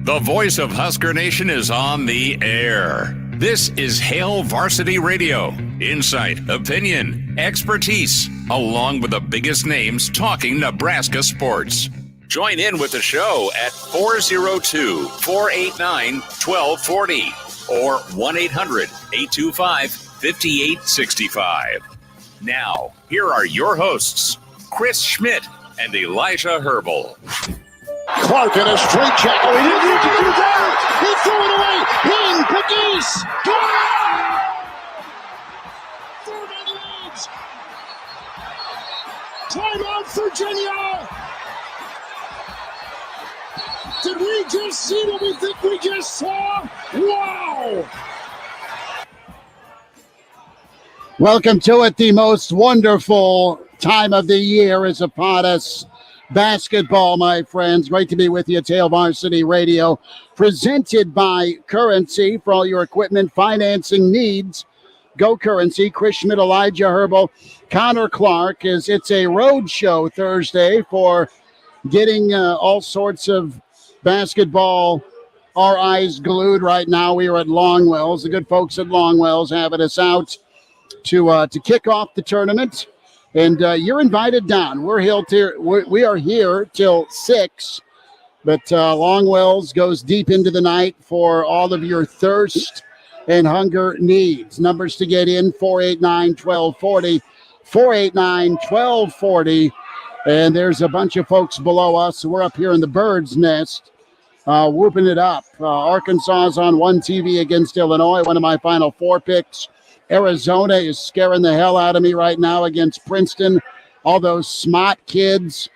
The voice of Husker Nation is on the air. This is Hail Varsity Radio. Insight, opinion, expertise, along with the biggest names talking Nebraska sports. Join in with the show at 402-489-1240 or 1-800-825-5865. Now, here are your hosts, Chris Schmidt and Elijah Herbal. Clark in a straight check. Oh, he didn't need to do that. He threw it away. Ping, Pegues. Furman leads. Timeout, Virginia. Did we just see what we think we just saw? Wow. Welcome to it. The most wonderful time of the year is upon us. Basketball, my friends. Great to be with you at Hail Varsity Radio, presented by Currency. For all your equipment financing needs, go Currency. Chris Schmidt, Elijah Herbal, Connor Clark. It's a road show Thursday for getting all sorts of basketball. Our eyes glued right now. We are at Longwell's. The good folks at Longwell's having us out to kick off the tournament. And you're invited down. We are here till 6, but Longwell's goes deep into the night for all of your thirst and hunger needs. Numbers to get in, 489-1240, 489-1240. And there's a bunch of folks below us. We're up here in the bird's nest, whooping it up. Arkansas is on one TV against Illinois, one of my Final Four picks. Arizona is scaring the hell out of me right now against Princeton. All those smart kids.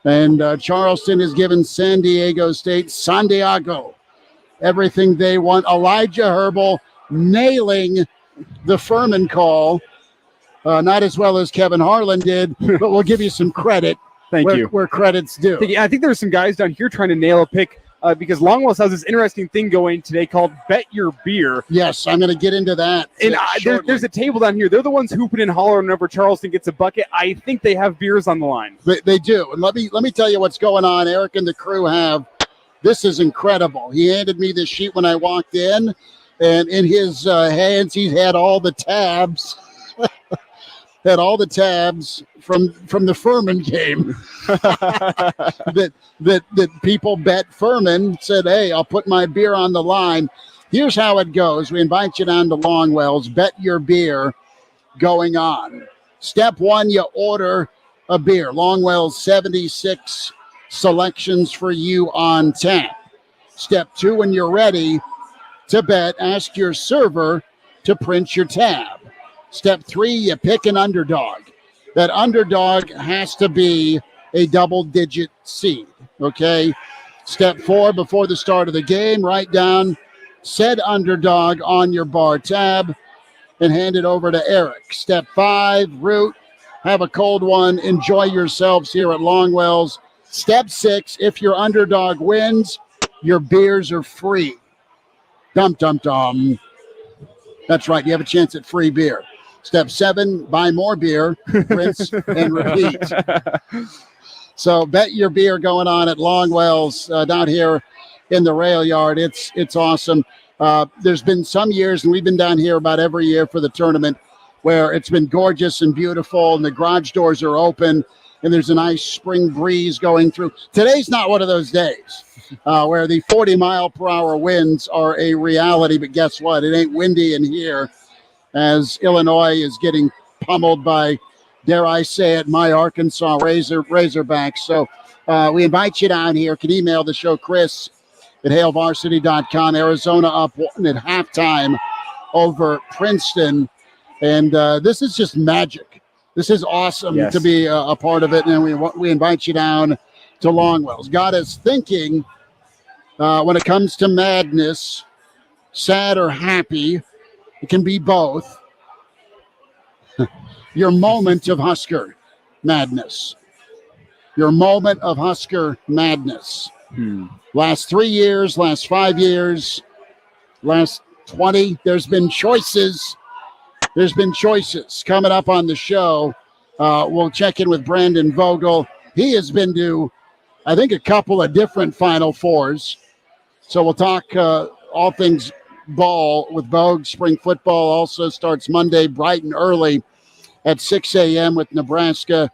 And Charleston is giving San Diego State, everything they want. Elijah Herbal nailing the Furman call. Not as well as Kevin Harlan did, but we'll give you some credit. Thank you. Where credit's due. Yeah, I think there's some guys down here trying to nail a pick. Because Longwell's has this interesting thing going today called Bet Your Beer. Yes, I'm going to get into that. And there's a table down here. They're the ones hooping and hollering whenever Charleston gets a bucket. I think they have beers on the line. They do. And let me tell you what's going on. Eric and the crew have. This is incredible. He handed me this sheet when I walked in, and in his hands he had all the tabs. Had all the tabs from the Furman game that people bet Furman, said, hey, I'll put my beer on the line. Here's how it goes. We invite you down to Longwell's. Bet Your Beer going on. Step one, you order a beer. Longwell's 76 selections for you on tap. Step two, when you're ready to bet, ask your server to print your tab. Step three, you pick an underdog. That underdog has to be a double-digit seed, okay? Step four, before the start of the game, write down said underdog on your bar tab and hand it over to Eric. Step five, root, have a cold one, enjoy yourselves here at Longwell's. Step six, if your underdog wins, your beers are free. Dum, dum, dum. That's right, you have a chance at free beer. Step seven, buy more beer, rinse, and repeat. So Bet Your Beer going on at Longwell's down here in the rail yard. It's awesome. There's been some years, and we've been down here about every year for the tournament, where it's been gorgeous and beautiful, and the garage doors are open, and there's a nice spring breeze going through. Today's not one of those days where the 40-mile-per-hour winds are a reality, but guess what? It ain't windy in here, as Illinois is getting pummeled by, dare I say it, my Arkansas Razorbacks. So we invite you down here. You can email the show, Chris at hailvarsity.com. Arizona up 1 at halftime over Princeton. And this is just magic. This is awesome to be a part of it. And we invite you down to Longwell's. Got us thinking when it comes to madness, sad or happy. It can be both. Your moment of Husker madness. Your moment of Husker madness. Last 3 years, last 5 years, last 20, there's been choices. There's been choices coming up on the show. We'll check in with Brandon Vogel. He has been to, I think, a couple of different Final Fours. So we'll talk all things ball with Bogue. Spring football also starts Monday, bright and early at 6 a.m. with Nebraska.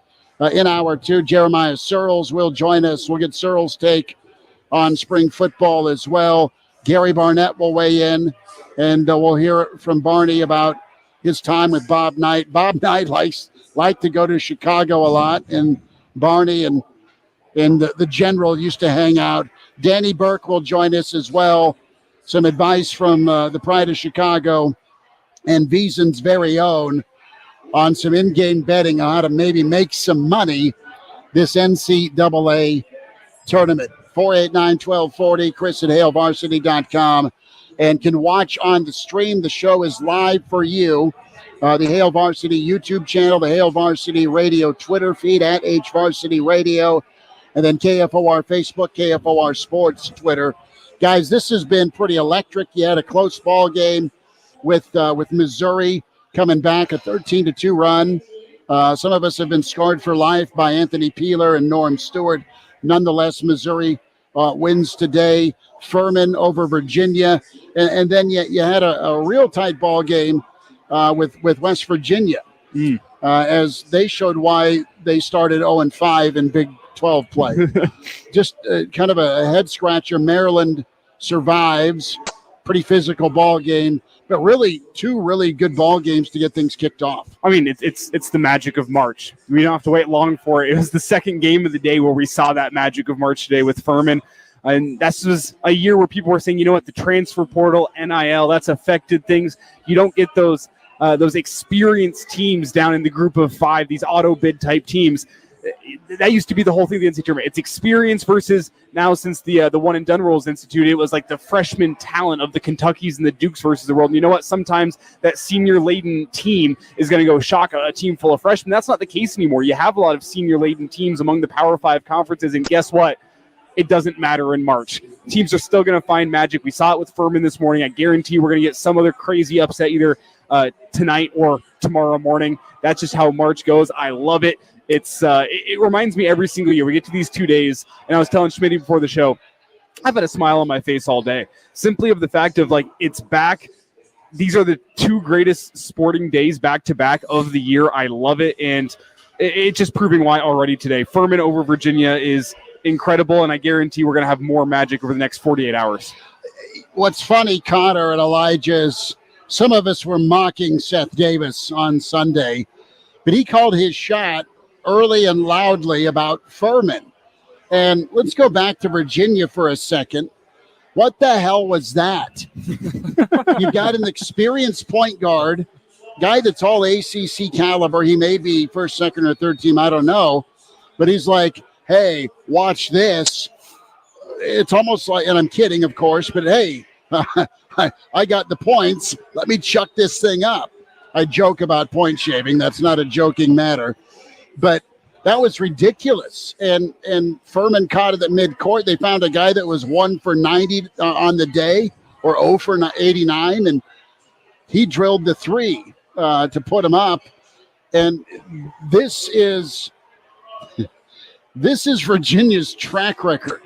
In hour 2, Jeremiah Searles will join us. We'll get Searles' take on spring football as well. Gary Barnett will weigh in, and we'll hear from Barney about his time with Bob Knight. Bob Knight liked to go to Chicago a lot, and Barney and the general used to hang out. Danny Burke will join us as well. Some advice from the Pride of Chicago and Veasan's very own on some in-game betting on how to maybe make some money this NCAA tournament. 489-1240, Chris at HaleVarsity.com, and can watch on the stream. The show is live for you. The Hale Varsity YouTube channel, the Hale Varsity Radio Twitter feed at HVarsity Radio, and then KFOR Facebook, KFOR Sports Twitter. Guys, this has been pretty electric. You had a close ball game with Missouri coming back, a 13-2 run. Some of us have been scarred for life by Anthony Peeler and Norm Stewart. Nonetheless, Missouri wins today. Furman over Virginia. And then you had a real tight ball game with West Virginia as they showed why they started 0-5 in Big 12 play. Just kind of a head-scratcher. Maryland survives. Pretty physical ball game. But really, 2 really good ball games to get things kicked off. I mean, it's the magic of March. We don't have to wait long for it. It was the second game of the day where we saw that magic of March today with Furman. And this was a year where people were saying, you know what, the transfer portal, NIL, that's affected things. You don't get those experienced teams down in the group of 5, these auto bid type teams. That used to be the whole thing of the NCAA tournament. It's experience versus now, since the one and done rules instituted, it was like the freshman talent of the Kentuckys and the Dukes versus the world. And you know what? Sometimes that senior laden team is going to go shock a team full of freshmen. That's not the case anymore. You have a lot of senior laden teams among the Power 5 conferences, and guess what? It doesn't matter in March. Teams are still going to find magic. We saw it with Furman this morning. I guarantee we're going to get some other crazy upset either tonight or tomorrow morning. That's just how March goes. I love it. It reminds me every single year. We get to these 2 days, and I was telling Schmitty before the show, I've had a smile on my face all day, simply of the fact of, like, it's back. These are the 2 greatest sporting days back-to-back of the year. I love it, and it's just proving why already today. Furman over Virginia is incredible, and I guarantee we're going to have more magic over the next 48 hours. What's funny, Connor and Elijah, is some of us were mocking Seth Davis on Sunday, but he called his shot early and loudly about Furman. And let's go back to Virginia for a second. What the hell was that? You've got an experienced point guard, guy that's all ACC caliber. He may be first, second, or third team. I don't know. But he's like, hey, watch this. It's almost like, and I'm kidding, of course, but hey, I got the points. Let me chuck this thing up. I joke about point shaving. That's not a joking matter. But that was ridiculous. And Furman caught it at midcourt. They found a guy that was 1 for 90 on the day, or 0 for 89, and he drilled the 3 to put him up. And this is Virginia's track record.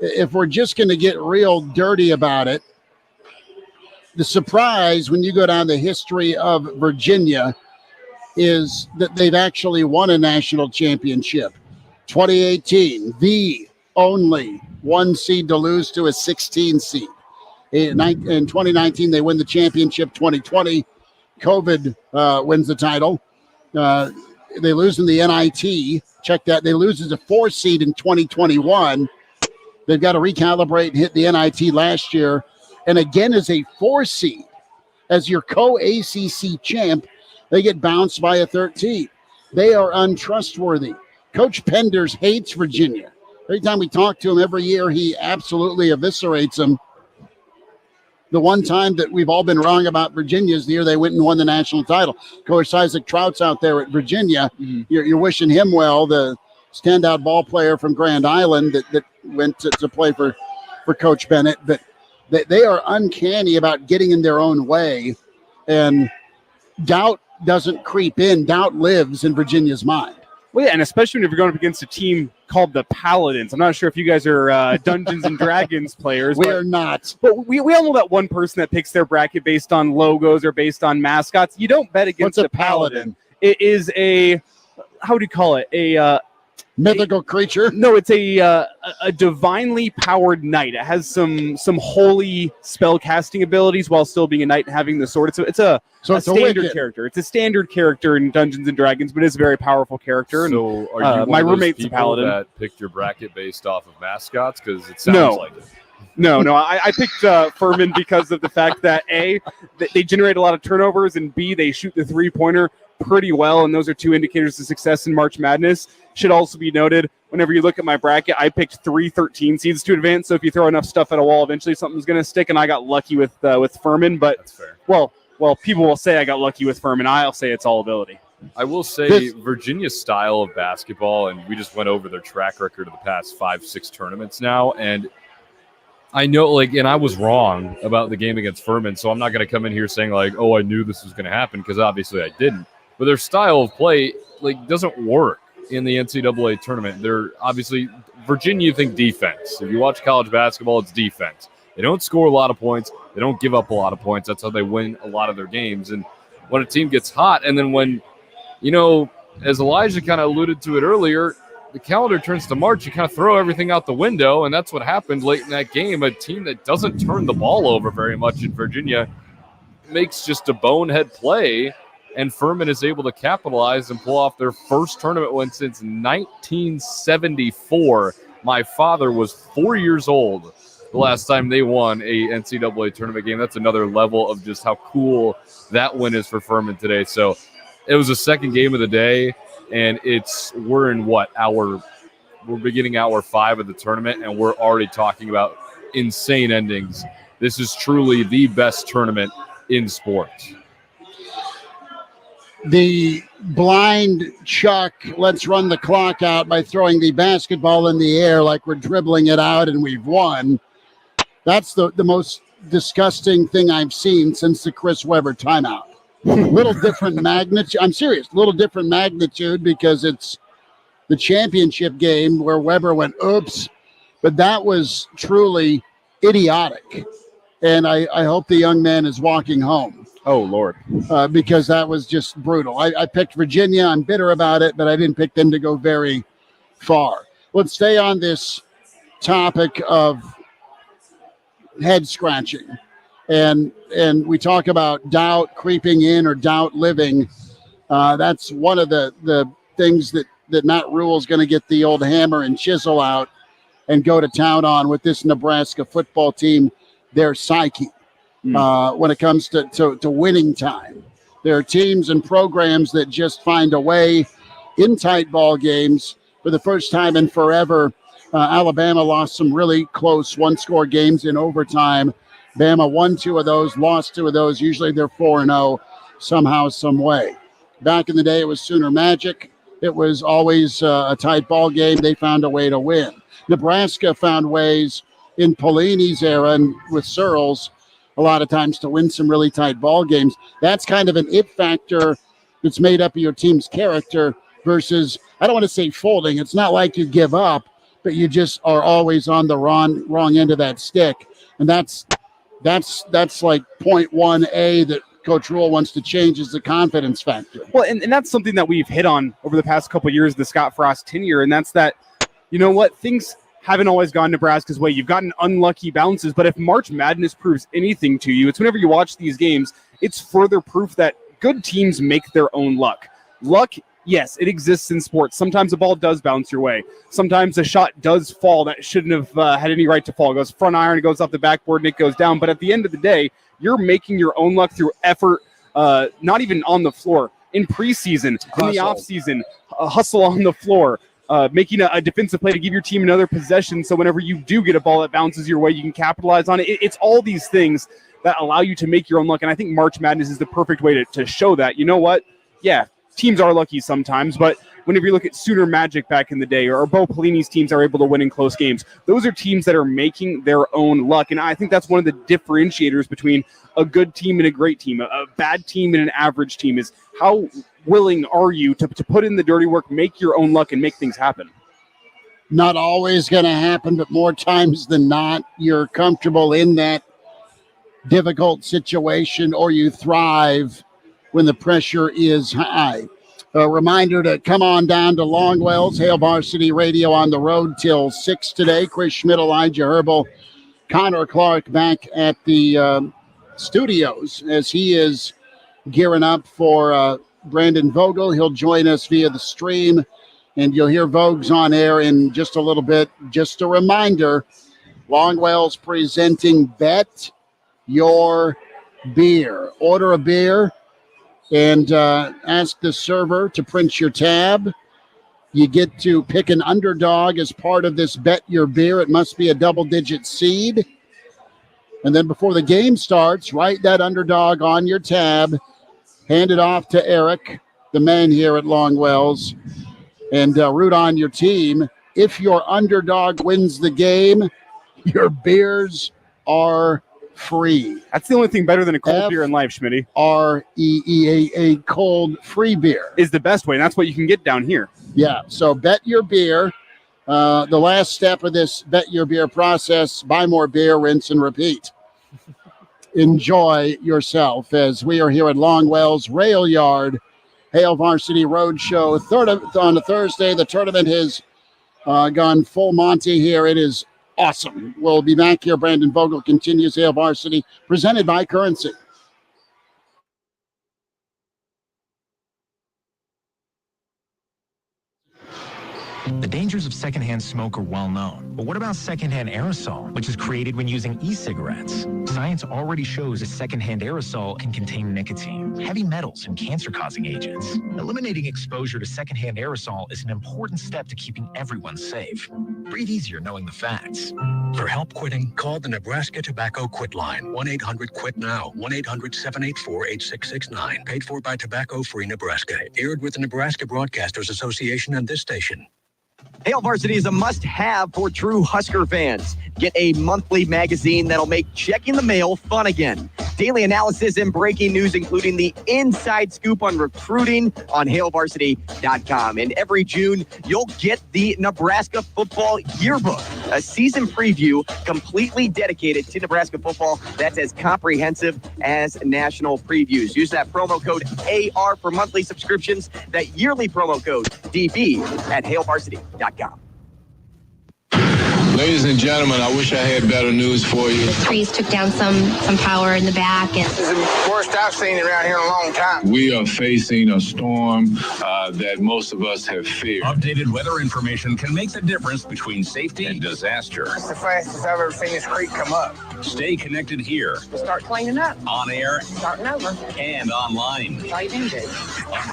If we're just going to get real dirty about it, the surprise when you go down the history of Virginia is that they've actually won a national championship. 2018, the only 1 seed to lose to a 16 seed. In 2019, they win the championship. 2020, COVID wins the title. They lose in the NIT. Check that. They lose as a 4 seed in 2021. They've got to recalibrate and hit the NIT last year. And again, as a 4 seed, as your co-ACC champ, they get bounced by a 13. They are untrustworthy. Coach Penders hates Virginia. Every time we talk to him every year, he absolutely eviscerates them. The one time that we've all been wrong about Virginia is the year they went and won the national title. Of course, Isaac Trout's out there at Virginia. Mm-hmm. You're wishing him well, the standout ball player from Grand Island that went to play for Coach Bennett. But they are uncanny about getting in their own way. And doubt doesn't creep in. Doubt lives in Virginia's mind. Well, yeah, and especially when you're going up against a team called the Paladins. I'm not sure if you guys are Dungeons and Dragons players. We're not. But we all know that one person that picks their bracket based on logos or based on mascots. You don't bet against What's a a Paladin. paladin? It is how do you call it? Mythical creature? No, it's a divinely powered knight. It has some holy spell casting abilities while still being a knight and having the sword. It's a standard character. It's a standard character in Dungeons and Dragons, but it's a very powerful character. So are you my roommate's a paladin that picked your bracket based off of mascots? Because it sounds like it. No, I picked Furman because of the fact that A, they generate a lot of turnovers, and B, they shoot the three-pointer pretty well, and those are two indicators of success in March Madness. Should also be noted, whenever you look at my bracket, I picked 3 13 seeds to advance, so if you throw enough stuff at a wall, eventually something's going to stick, and I got lucky with Furman, but that's fair. Well, people will say I got lucky with Furman. I'll say it's all ability. I will say Virginia's style of basketball, and we just went over their track record of the past 5-6 tournaments now, and I know, and I was wrong about the game against Furman, so I'm not going to come in here saying, oh, I knew this was going to happen, because obviously I didn't. But their style of play, doesn't work in the NCAA tournament. They're obviously, Virginia, you think defense. If you watch college basketball, it's defense. They don't score a lot of points. They don't give up a lot of points. That's how they win a lot of their games. And when a team gets hot, and then when, as Elijah kind of alluded to it earlier, the calendar turns to March, you kind of throw everything out the window, and that's what happened late in that game. A team that doesn't turn the ball over very much in Virginia makes just a bonehead play, and Furman is able to capitalize and pull off their first tournament win since 1974. My father was 4 years old the last time they won a NCAA tournament game. That's another level of just how cool that win is for Furman today. So it was the second game of the day, and we're beginning hour 5 of the tournament, and we're already talking about insane endings. This is truly the best tournament in sports. The blind Chuck, let's run the clock out by throwing the basketball in the air like we're dribbling it out and we've won. That's the most disgusting thing I've seen since the Chris Webber timeout. Little different magnitude. I'm serious. Little different magnitude because it's the championship game where Webber went, oops. But that was truly idiotic. And I hope the young man is walking home. Oh, Lord. Because that was just brutal. I picked Virginia. I'm bitter about it, but I didn't pick them to go very far. Let's stay on this topic of head scratching. And we talk about doubt creeping in or doubt living. That's one of the things that Matt Rule is going to get the old hammer and chisel out and go to town on with this Nebraska football team, their psyche. When it comes to winning time. There are teams and programs that just find a way in tight ball games. For the first time in forever, Alabama lost some really close one-score games in overtime. Bama won 2 of those, lost 2 of those. Usually they're 4-0 somehow, some way. Back in the day, it was Sooner Magic. It was always a tight ball game. They found a way to win. Nebraska found ways in Pelini's era and with Searles a lot of times to win some really tight ball games. That's kind of an it factor that's made up of your team's character versus, I don't want to say folding. It's not like you give up, but you just are always on the wrong end of that stick. And that's like point 1A that Coach Rule wants to change is the confidence factor. Well, and that's something that we've hit on over the past couple of years, the Scott Frost tenure, and that's that, things haven't always gone Nebraska's way. You've gotten unlucky bounces, but if March Madness proves anything to you, it's whenever you watch these games, it's further proof that good teams make their own luck. Luck, yes, it exists in sports. Sometimes a ball does bounce your way. Sometimes a shot does fall that shouldn't have had any right to fall. It goes front iron, it goes off the backboard, and it goes down. But at the end of the day, you're making your own luck through effort, not even on the floor. In preseason, in the offseason, hustle on the floor. Making a defensive play to give your team another possession so whenever you do get a ball that bounces your way, you can capitalize on it. It's all these things that allow you to make your own luck, and I think March Madness is the perfect way to show that. You know what? Yeah, teams are lucky sometimes, but whenever you look at Sooner Magic back in the day, or Bo Pelini's teams are able to win in close games, those are teams that are making their own luck. And I think that's one of the differentiators between a good team and a great team. A bad team and an average team is how willing are you to put in the dirty work, make your own luck, and make things happen. Not always going to happen, but more times than not, you're comfortable in that difficult situation, or you thrive when the pressure is high. A reminder to come on down to Longwell's, Hail Varsity Radio on the road till 6 today. Chris Schmidt, Elijah Herbal, Connor Clark back at the studios as he is gearing up for Brandon Vogel. He'll join us via the stream, and you'll hear Vogues on air in just a little bit. Just a reminder, Longwell's presenting Bet Your Beer. Order a beer and ask the server to print your tab. You get to pick an underdog as part of this Bet Your Beer. It must be a double-digit seed. And then before the game starts, write that underdog on your tab, hand it off to Eric, the man here at Longwell's, and root on your team. If your underdog wins the game, your beers are free. That's the only thing better than a cold beer in life, Schmitty. A cold free beer is the best way, and that's what you can get down here. Yeah, so Bet Your Beer. The last step of this Bet Your Beer process, buy more beer, rinse and repeat. Enjoy yourself as we are here at Longwell's Rail Yard, Hail Varsity Roadshow. On a Thursday, the tournament has gone full Monty here. It is awesome. We'll be back here. Brandon Vogel continues Hail Varsity, presented by Currency. The dangers of secondhand smoke are well known. But what about secondhand aerosol, which is created when using e-cigarettes? Science already shows that secondhand aerosol can contain nicotine, heavy metals, and cancer-causing agents. Eliminating exposure to secondhand aerosol is an important step to keeping everyone safe. Breathe easier knowing the facts. For help quitting, call the Nebraska Tobacco Quit Line, 1-800-QUIT-NOW, 1-800-784-8669. Paid for by Tobacco Free Nebraska. Aired with the Nebraska Broadcasters Association and this station. Hail Varsity is a must-have for true Husker fans. Get a monthly magazine that'll make checking the mail fun again. Daily analysis and breaking news, including the inside scoop on recruiting on HailVarsity.com. And every June, you'll get the Nebraska Football Yearbook, a season preview completely dedicated to Nebraska football that's as comprehensive as national previews. Use that promo code AR for monthly subscriptions, that yearly promo code DB at HailVarsity.com. Ladies and gentlemen, I wish I had better news for you. The trees took down some power in the back. And this is the worst I've seen around here in a long time. We are facing a storm that most of us have feared. Updated weather information can make the difference between safety and disaster. It's the fastest I've ever seen this creek come up. Stay connected here. Start cleaning up. On air. Starting over. And online. All you do.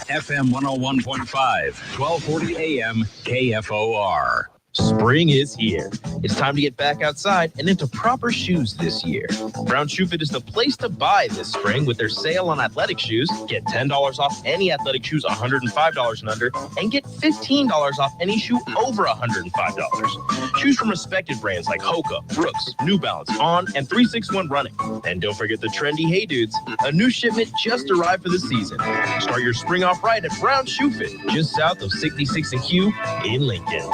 FM 101.5, 1240 AM, KFOR. Spring is here. It's time to get back outside and into proper shoes this year. Brown Shoe Fit is the place to buy this spring with their sale on athletic shoes. Get $10 off any athletic shoes $105 and under, and get $15 off any shoe over $105. Choose from respected brands like Hoka, Brooks, New Balance, On, and 361 Running. And don't forget the trendy Hey Dudes. A new shipment just arrived for the season. Start your spring off right at Brown Shoe Fit, just south of 66 and Q in Lincoln.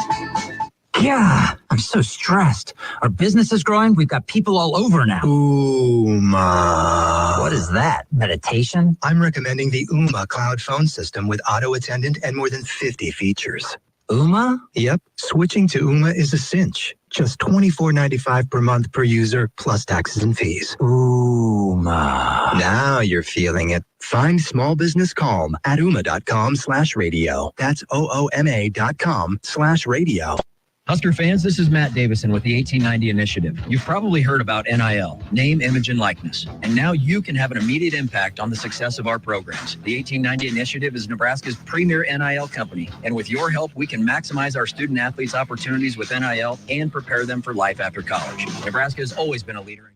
Yeah, I'm so stressed. Our business is growing. We've got people all over now. Ooma. What is that? Meditation? I'm recommending the Ooma cloud phone system with auto attendant and more than 50 features. Ooma? Yep. Switching to Ooma is a cinch. Just $24.95 per month per user, plus taxes and fees. Ooma. Now you're feeling it. Find small business calm at ooma.com/radio. That's OOMA.com/radio. Husker fans, this is Matt Davison with the 1890 Initiative. You've probably heard about NIL, name, image, and likeness. And now you can have an immediate impact on the success of our programs. The 1890 Initiative is Nebraska's premier NIL company. And with your help, we can maximize our student athletes' opportunities with NIL and prepare them for life after college. Nebraska has always been a leader in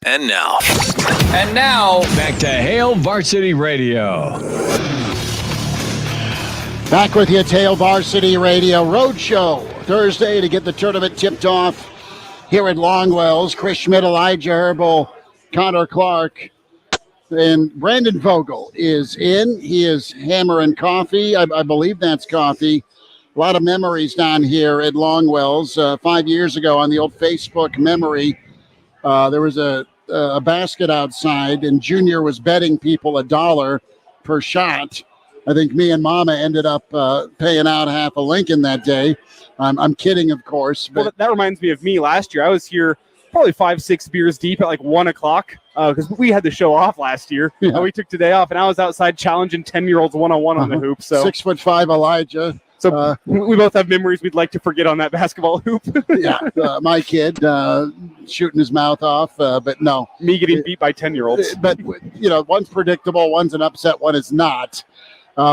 And now, back to Hail Varsity Radio. Back with you, Hail Varsity Radio Roadshow Thursday to get the tournament tipped off here at Longwells. Chris Schmidt, Elijah Herbal, Connor Clark, and Brandon Vogel is in. He is hammering coffee. I believe that's coffee. A lot of memories down here at Longwells. 5 years ago on the old Facebook memory, there was a basket outside, and Junior was betting people $1 per shot. I think me and Mama ended up paying out half a Lincoln that day. I'm kidding, of course. But well, that reminds me of me last year. I was here probably 5-6 beers deep at like 1 o'clock because we had the show off last year. Yeah. We took today off, and I was outside challenging 10-year-olds one-on-one on the hoop. So 6'5" Elijah. So we both have memories we'd like to forget on that basketball hoop. Yeah, my kid shooting his mouth off, but no. Me getting beat by 10-year-olds. But, one's predictable, one's an upset, one is not.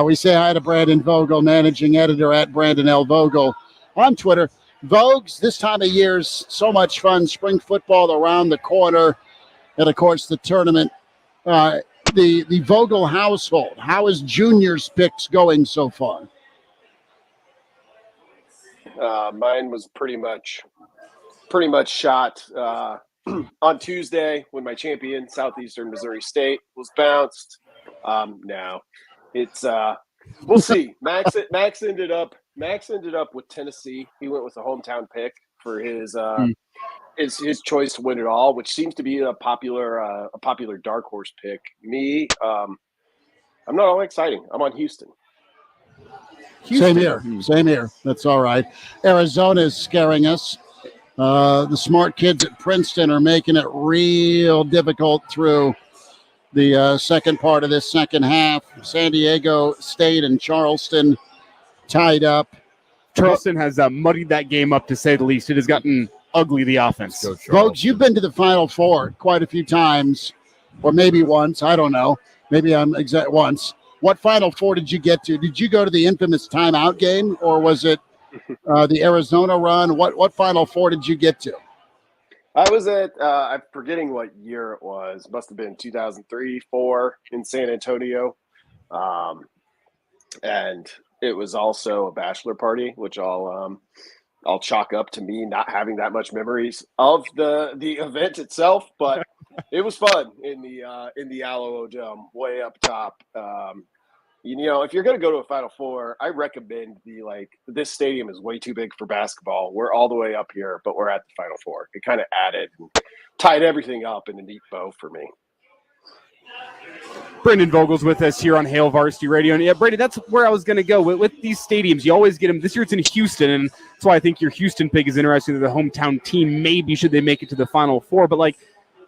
We say hi to Brandon Vogel, managing editor at Brandon L. Vogel on Twitter. Vogues, this time of year's so much fun. Spring football around the corner. And, of course, the tournament. The Vogel household, how is Junior's picks going so far? Mine was pretty much shot on Tuesday when my champion Southeastern Missouri State was bounced. Now it's we'll see. Max ended up with Tennessee. He went with a hometown pick for his choice to win it all, which seems to be a popular dark horse pick. Me, I'm not all exciting. I'm on Houston. Same here. That's all right. Arizona is scaring us. The smart kids at Princeton are making it real difficult through the second part of this second half. San Diego State and Charleston tied up. Charleston has muddied that game up, to say the least. It has gotten ugly, the offense. Folks, you've been to the Final Four quite a few times, or maybe once. I don't know. Maybe I'm exact once. What Final Four did you get to? Did you go to the infamous timeout game, or was it the Arizona run? What Final Four did you get to? I was at, I'm forgetting what year it was. Must have been 2003-04 in San Antonio. And it was also a bachelor party, which I'll chalk up to me not having that much memories of the event itself, but it was fun in the Alamo Dome, way up top. If you're going to go to a Final Four, I recommend this stadium is way too big for basketball. We're all the way up here, but we're at the Final Four. It kind of added and tied everything up in a neat bow for me. Brandon Vogel's with us here on Hail Varsity Radio. And yeah, Brady, that's where I was going to go. With these stadiums, you always get them. This year it's in Houston, and that's why I think your Houston pick is interesting. The hometown team, maybe should they make it to the Final Four. But,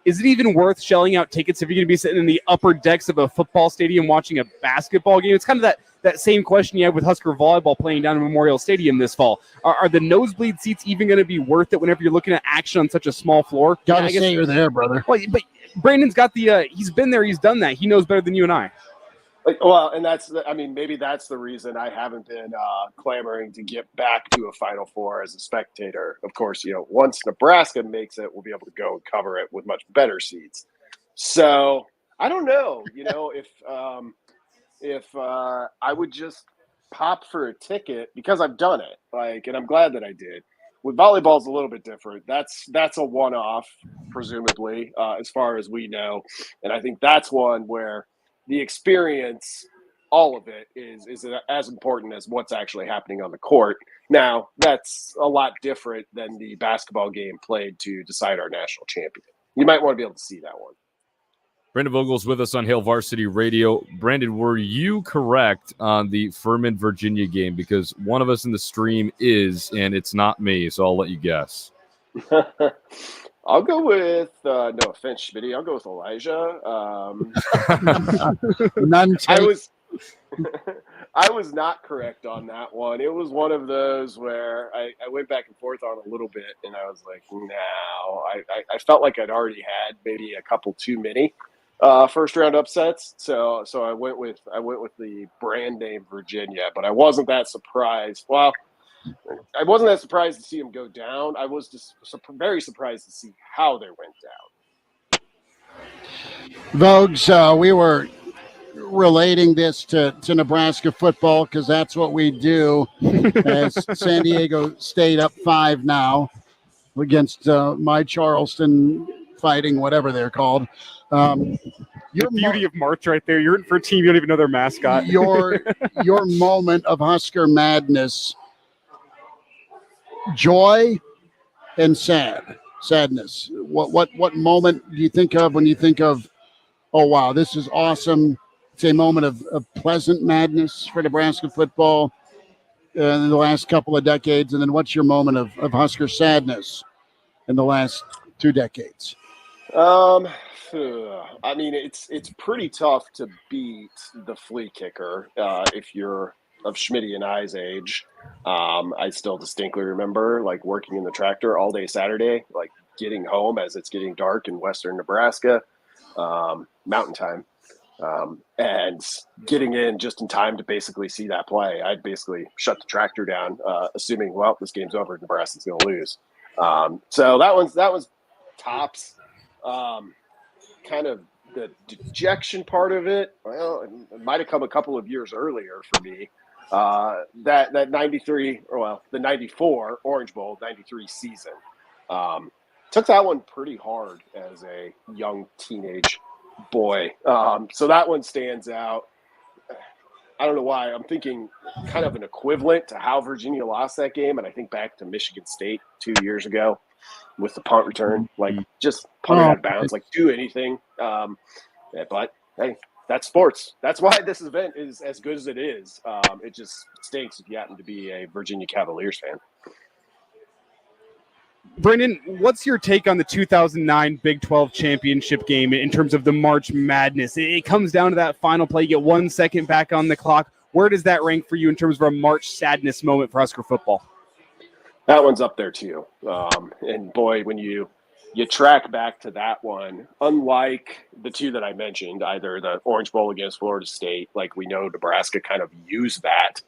is it even worth shelling out tickets if you're going to be sitting in the upper decks of a football stadium watching a basketball game? It's kind of that same question you had with Husker volleyball playing down in Memorial Stadium this fall. Are the nosebleed seats even going to be worth it whenever you're looking at action on such a small floor? Gotta say you're there, brother. Well, but Brandon's got he's been there, he's done that. He knows better than you and I. And maybe that's the reason I haven't been clamoring to get back to a Final Four as a spectator. Of course, once Nebraska makes it, we'll be able to go and cover it with much better seats. So I don't know, if I would just pop for a ticket because I've done it, and I'm glad that I did. With volleyball, it's a little bit different. That's a one-off, presumably, as far as we know, and I think that's one where the experience, all of it, is as important as what's actually happening on the court. Now, that's a lot different than the basketball game played to decide our national champion. You might want to be able to see that one. Brandon Vogel's with us on Hail Varsity Radio. Brandon, were you correct on the Furman, Virginia game? Because one of us in the stream is, and it's not me, so I'll let you guess. I'll go with, no offense, Schmitty, I'll go with Elijah. I was not correct on that one. It was one of those where I went back and forth on a little bit, and I was like, no. I felt like I'd already had maybe a couple too many first round upsets, so I went with the brand name Virginia, but I wasn't that surprised. Well, I wasn't that surprised to see him go down. I was just very surprised to see how they went down. Vogues, we were relating this to Nebraska football because that's what we do. As San Diego State up 5 now against my Charleston Fighting, whatever they're called. The beauty of March right there. You're in for a team, you don't even know their mascot. Your moment of Husker madness, joy and sadness. What moment do you think of when you think of, oh wow, this is awesome? It's a moment of pleasant madness for Nebraska football in the last couple of decades, and then what's your moment of Husker sadness in the last 2 decades? I mean, it's pretty tough to beat the flea kicker if you're of Schmitty and I's age. I still distinctly remember like working in the tractor all day Saturday, like getting home as it's getting dark in western Nebraska, mountain time, and getting in just in time to basically see that play. I'd basically shut the tractor down, assuming, well, this game's over, Nebraska's going to lose. So that one's tops. Kind of the dejection part of it, well, it might have come a couple of years earlier for me. That 93, or well, the 94 Orange Bowl, 93 season. Took that one pretty hard as a young teenage boy. So that one stands out. I don't know why. I'm thinking kind of an equivalent to how Virginia lost that game, and I think back to Michigan State 2 years ago with the punt return, like just punt it out of bounds, like do anything. But hey, that's sports. That's why this event is as good as it is. It just stinks if you happen to be a Virginia Cavaliers fan. Brendan, what's your take on the 2009 Big 12 championship game in terms of the March Madness? It comes down to that final play. You get 1 second back on the clock. Where does that rank for you in terms of a March sadness moment for Husker football? That one's up there too. And boy, when you track back to that one, unlike the two that I mentioned, either the Orange Bowl against Florida State, like we know Nebraska kind of used that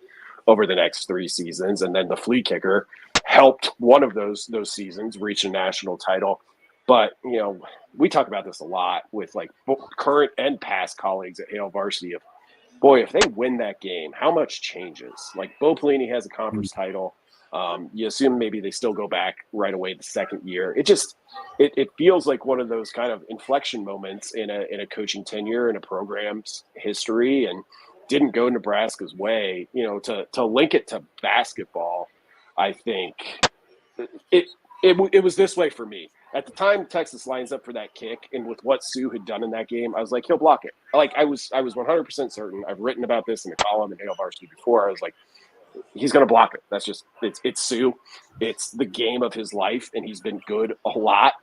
over the next 3 seasons, and then the flea kicker helped one of those seasons reach a national title. But, you know, we talk about this a lot with like current and past colleagues at Hale Varsity of, boy, if they win that game, how much changes? Like Bo Pelini has a conference title. You assume maybe they still go back right away the second year. It feels like one of those kind of inflection moments in a coaching tenure in a program's history, and didn't go Nebraska's way. You know, to link it to basketball, I think it was this way for me. At the time Texas lines up for that kick, and with what Sue had done in that game, I was like, he'll block it. Like I was 100% certain. I've written about this in a column in Hale Varsity before. I was like, he's going to block it. That's just it's Sue. It's the game of his life, and he's been good a lot.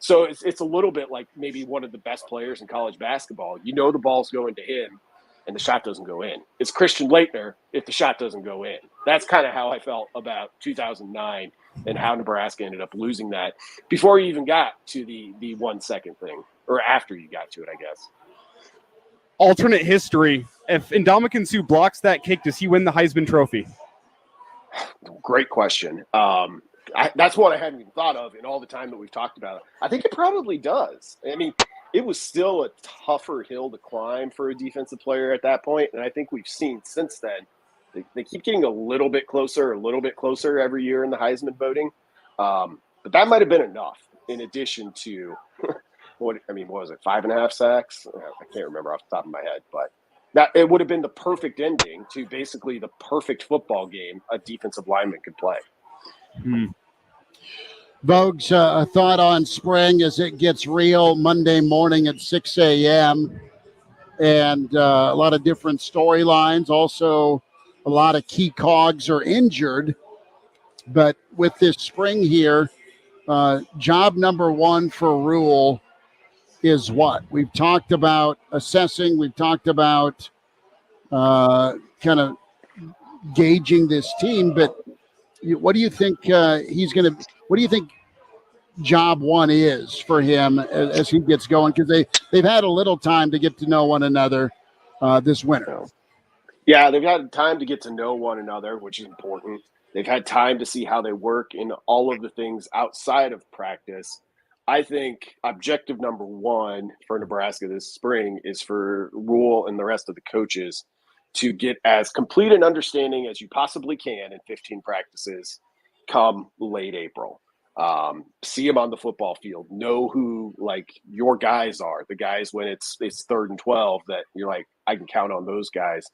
So it's a little bit like maybe one of the best players in college basketball. You know the ball's going to him, and the shot doesn't go in. It's Christian Laettner if the shot doesn't go in. That's kind of how I felt about 2009 and how Nebraska ended up losing that before you even got to the 1 second thing, or after you got to it, I guess. Alternate history. If Ndamukong Suh blocks that kick, does he win the Heisman Trophy? Great question. That's what I hadn't even thought of in all the time that we've talked about it. I think it probably does. I mean, it was still a tougher hill to climb for a defensive player at that point, and I think we've seen since then they keep getting a little bit closer every year in the Heisman voting. But that might have been enough in addition to what was it, 5.5 sacks? I can't remember off the top of my head, but that it would have been the perfect ending to basically the perfect football game a defensive lineman could play. Vogues, a thought on spring as it gets real Monday morning at 6 a.m. and a lot of different storylines. Also, a lot of key cogs are injured. But with this spring here, job number one for Rule is what? We've talked about assessing. We've talked about kind of gauging this team. But what do you think what do you think job one is for him as he gets going? Because they've had a little time to get to know one another this winter. Yeah, they've had time to get to know one another, which is important. They've had time to see how they work in all of the things outside of practice. I think objective number one for Nebraska this spring is for Rule and the rest of the coaches to get as complete an understanding as you possibly can in 15 practices come late April. See them on the football field. Know who like your guys are. The guys when it's 3rd and 12 that you're like, I can count on those guys.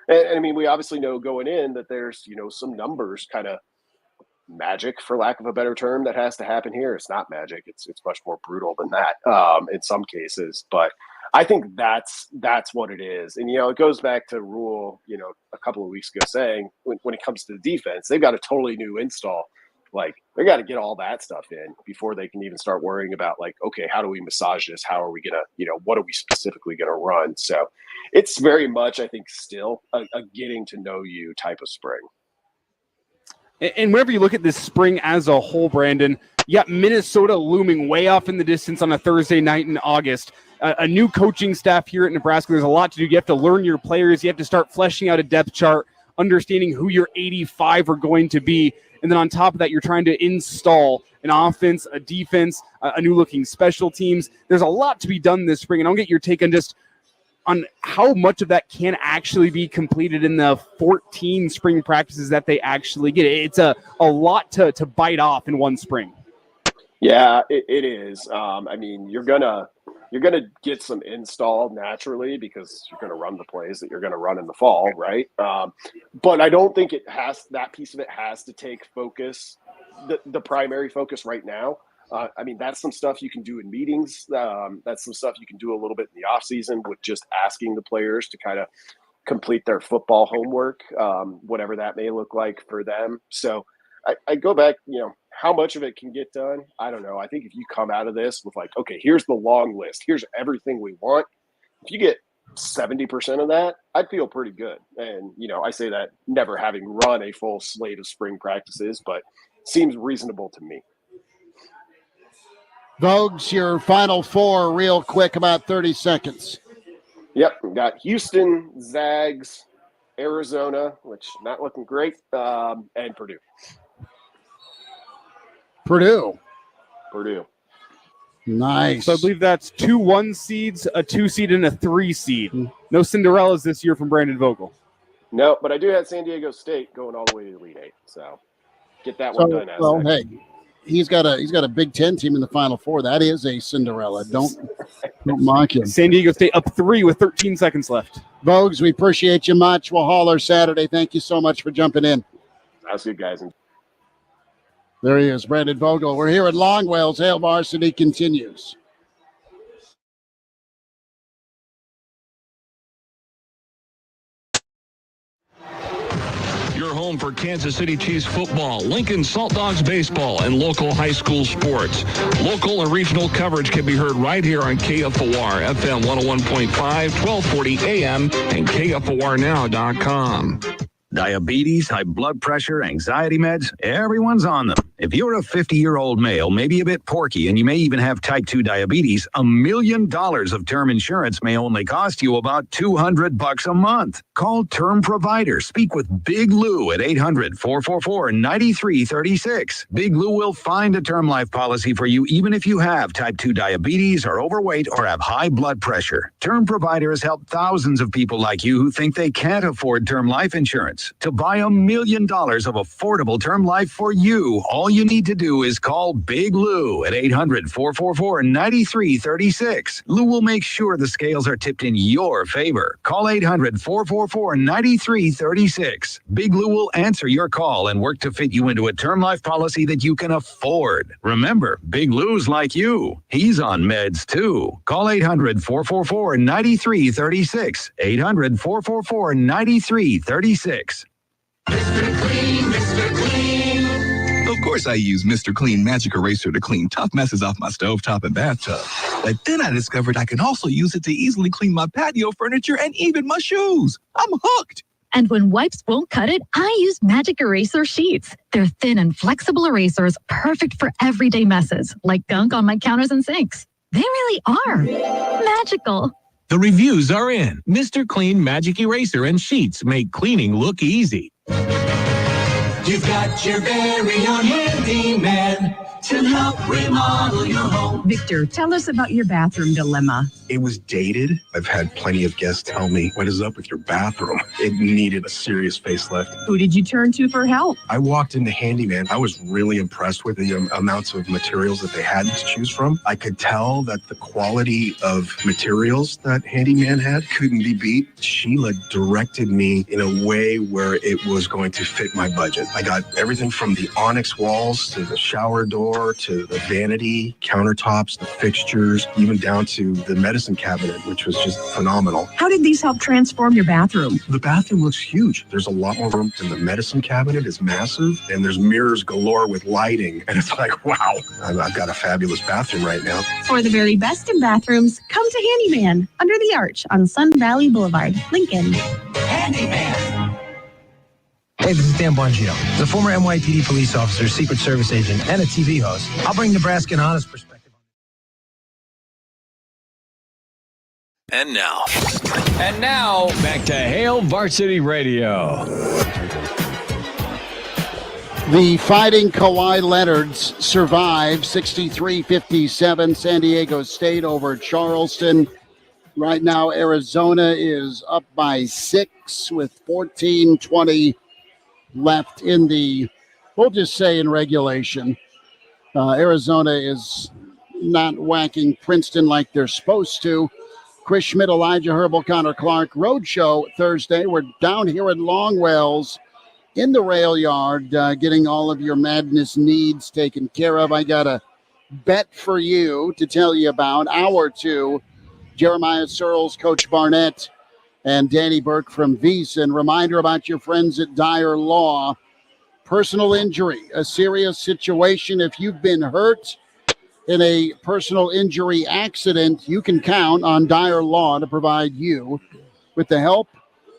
And I mean, we obviously know going in that there's, some numbers kind of magic, for lack of a better term, that has to happen here. It's not magic. It's much more brutal than that in some cases. But I think that's what it is. And, it goes back to Rule, a couple of weeks ago saying when it comes to the defense, they've got a totally new install. Like, they got to get all that stuff in before they can even start worrying about, like, okay, how do we massage this? How are we going to, what are we specifically going to run? So it's very much, I think, still a getting to know you type of spring. And whenever you look at this spring as a whole, Brandon, you got Minnesota looming way off in the distance on a Thursday night in August. A new coaching staff here at Nebraska. There's a lot to do. You have to learn your players. You have to start fleshing out a depth chart, understanding who your 85 are going to be. And then on top of that, you're trying to install an offense, a defense, a new-looking special teams. There's a lot to be done this spring, and I'll get your take on how much of that can actually be completed in the 14 spring practices that they actually get. It's a lot to bite off in one spring. Yeah, it is. I mean, you're gonna get some install naturally because you're gonna run the plays that you're gonna run in the fall, right? But I don't think that piece of it has to take focus, the primary focus right now. I mean, that's some stuff you can do in meetings. That's some stuff you can do a little bit in the off season with just asking the players to kind of complete their football homework, whatever that may look like for them. So I go back, how much of it can get done? I don't know. I think if you come out of this with like, okay, here's the long list. Here's everything we want. If you get 70% of that, I'd feel pretty good. And, I say that never having run a full slate of spring practices, but seems reasonable to me. Vogues, your final four real quick, about 30 seconds. Yep, we got Houston, Zags, Arizona, which not looking great, and Purdue. Purdue. Nice. So I believe that's 2 1 seeds, a 2 seed, and a 3 seed. No Cinderellas this year from Brandon Vogel. No, but I do have San Diego State going all the way to the Elite Eight. So get that one done. Well, hey, he's got a Big Ten team in the Final Four. That is a Cinderella. Don't mock him. San Diego State up 3 with 13 seconds left. Vogues, we appreciate you much. We'll holler Saturday. Thank you so much for jumping in. That's good, guys. There he is, Brandon Vogel. We're here at Longwell's. Hail Varsity continues. Your home for Kansas City Chiefs football, Lincoln Salt Dogs baseball, and local high school sports. Local and regional coverage can be heard right here on KFOR, FM 101.5, 1240 AM, and KFORnow.com. Diabetes, high blood pressure, anxiety meds, everyone's on them. If you're a 50-year-old male, maybe a bit porky, and you may even have type 2 diabetes, $1 million of term insurance may only cost you about $200 a month. Call Term Provider. Speak with Big Lou at 800-444-9336. Big Lou will find a term life policy for you even if you have type 2 diabetes, are overweight, or have high blood pressure. Term Provider has helped thousands of people like you who think they can't afford term life insurance. To buy $1 million of affordable term life for you, all you need to do is call Big Lou at 800-444-9336. Lou will make sure the scales are tipped in your favor. Call 800-444-9336. Big Lou will answer your call and work to fit you into a term life policy that you can afford. Remember, Big Lou's like you. He's on meds too. Call 800-444-9336. 800-444-9336. Mr. Clean, Mr. Clean. Of course I use Mr. Clean Magic Eraser to clean tough messes off my stovetop and bathtub. But then I discovered I can also use it to easily clean my patio furniture and even my shoes. I'm hooked. And when wipes won't cut it, I use Magic Eraser Sheets. They're thin and flexible erasers, perfect for everyday messes, like gunk on my counters and sinks. They really are magical. The reviews are in. Mr. Clean Magic Eraser and Sheets make cleaning look easy. You've got your very own handyman. to help remodel your home. Victor, tell us about your bathroom dilemma. It was dated. I've had plenty of guests tell me, what is up with your bathroom? It needed a serious facelift. Who did you turn to for help? I walked into Handyman. I was really impressed with the amounts of materials that they had to choose from. I could tell that the quality of materials that Handyman had couldn't be beat. Sheila directed me in a way where it was going to fit my budget. I got everything from the onyx walls to the shower door to the vanity, countertops, the fixtures, even down to the medicine cabinet, which was just phenomenal. How did these help transform your bathroom? The bathroom looks huge. There's a lot more room, and the medicine cabinet is massive, and there's mirrors galore with lighting, and it's like, wow, I've got a fabulous bathroom right now. For the very best in bathrooms, come to Handyman, under the arch on Sun Valley Boulevard, Lincoln. Handyman. Hey, this is Dan Bongino. As a former NYPD police officer, Secret Service agent, and a TV host, I'll bring Nebraska an honest perspective. And now, back to Hail Varsity Radio. The Fighting Kawhi Leonards survive 63-57 San Diego State over Charleston. Right now, Arizona is up by 6 with 14:20 left in the, we'll just say in regulation. Arizona is not whacking Princeton like they're supposed to. Chris Schmidt, Elijah Herbal, Connor Clark, Roadshow Thursday. We're down here at Longwells in the rail yard, getting all of your madness needs taken care of. I got a bet for you to tell you about. Hour 2, Jeremiah Searles, Coach Barnett, and Danny Burke from VEASAN. Reminder about your friends at Dyer Law. Personal injury, a serious situation. If you've been hurt in a personal injury accident, you can count on Dyer Law to provide you with the help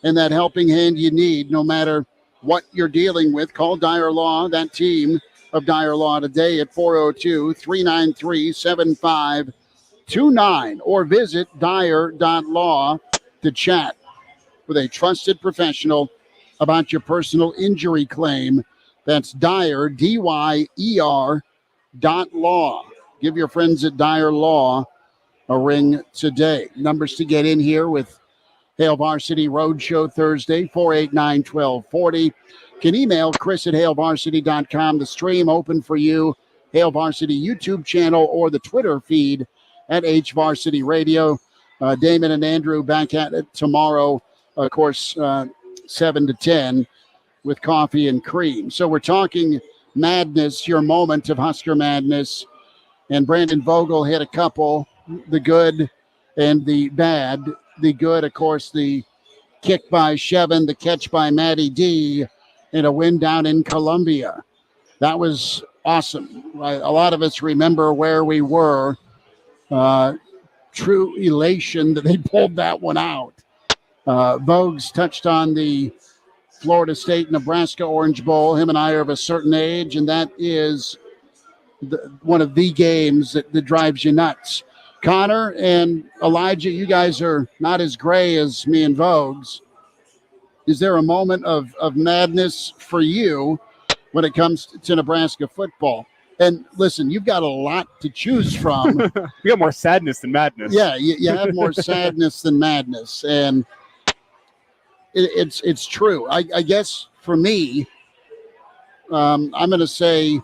and that helping hand you need, no matter what you're dealing with. Call Dyer Law, that team of Dyer Law today at 402-393-7529 or visit dyer.law to chat with a trusted professional about your personal injury claim. That's Dyer, D-Y-E-R .law. Give your friends at Dyer Law a ring today. Numbers to get in here with Hail Varsity Roadshow Thursday, 489-1240. Can email Chris at HailVarsity.com. The stream open for you, Hail Varsity YouTube channel or the Twitter feed at HVarsity Radio. Damon and Andrew back at it tomorrow, of course, 7 to 10 with coffee and cream. So we're talking madness, your moment of Husker madness. And Brandon Vogel hit a couple, the good and the bad. The good, of course, the kick by Shevin, the catch by Matty D, and a win down in Columbia. That was awesome. Right? A lot of us remember where we were. True elation that they pulled that one out. Vogues touched on the Florida State-Nebraska Orange Bowl. Him and I are of a certain age, and that is one of the games that drives you nuts. Connor and Elijah, you guys are not as gray as me and Vogues. Is there a moment of madness for you when it comes to Nebraska football? And listen, you've got a lot to choose from. We got more sadness than madness. Yeah, you have more sadness than madness. And it's true. I guess for me, I'm going to say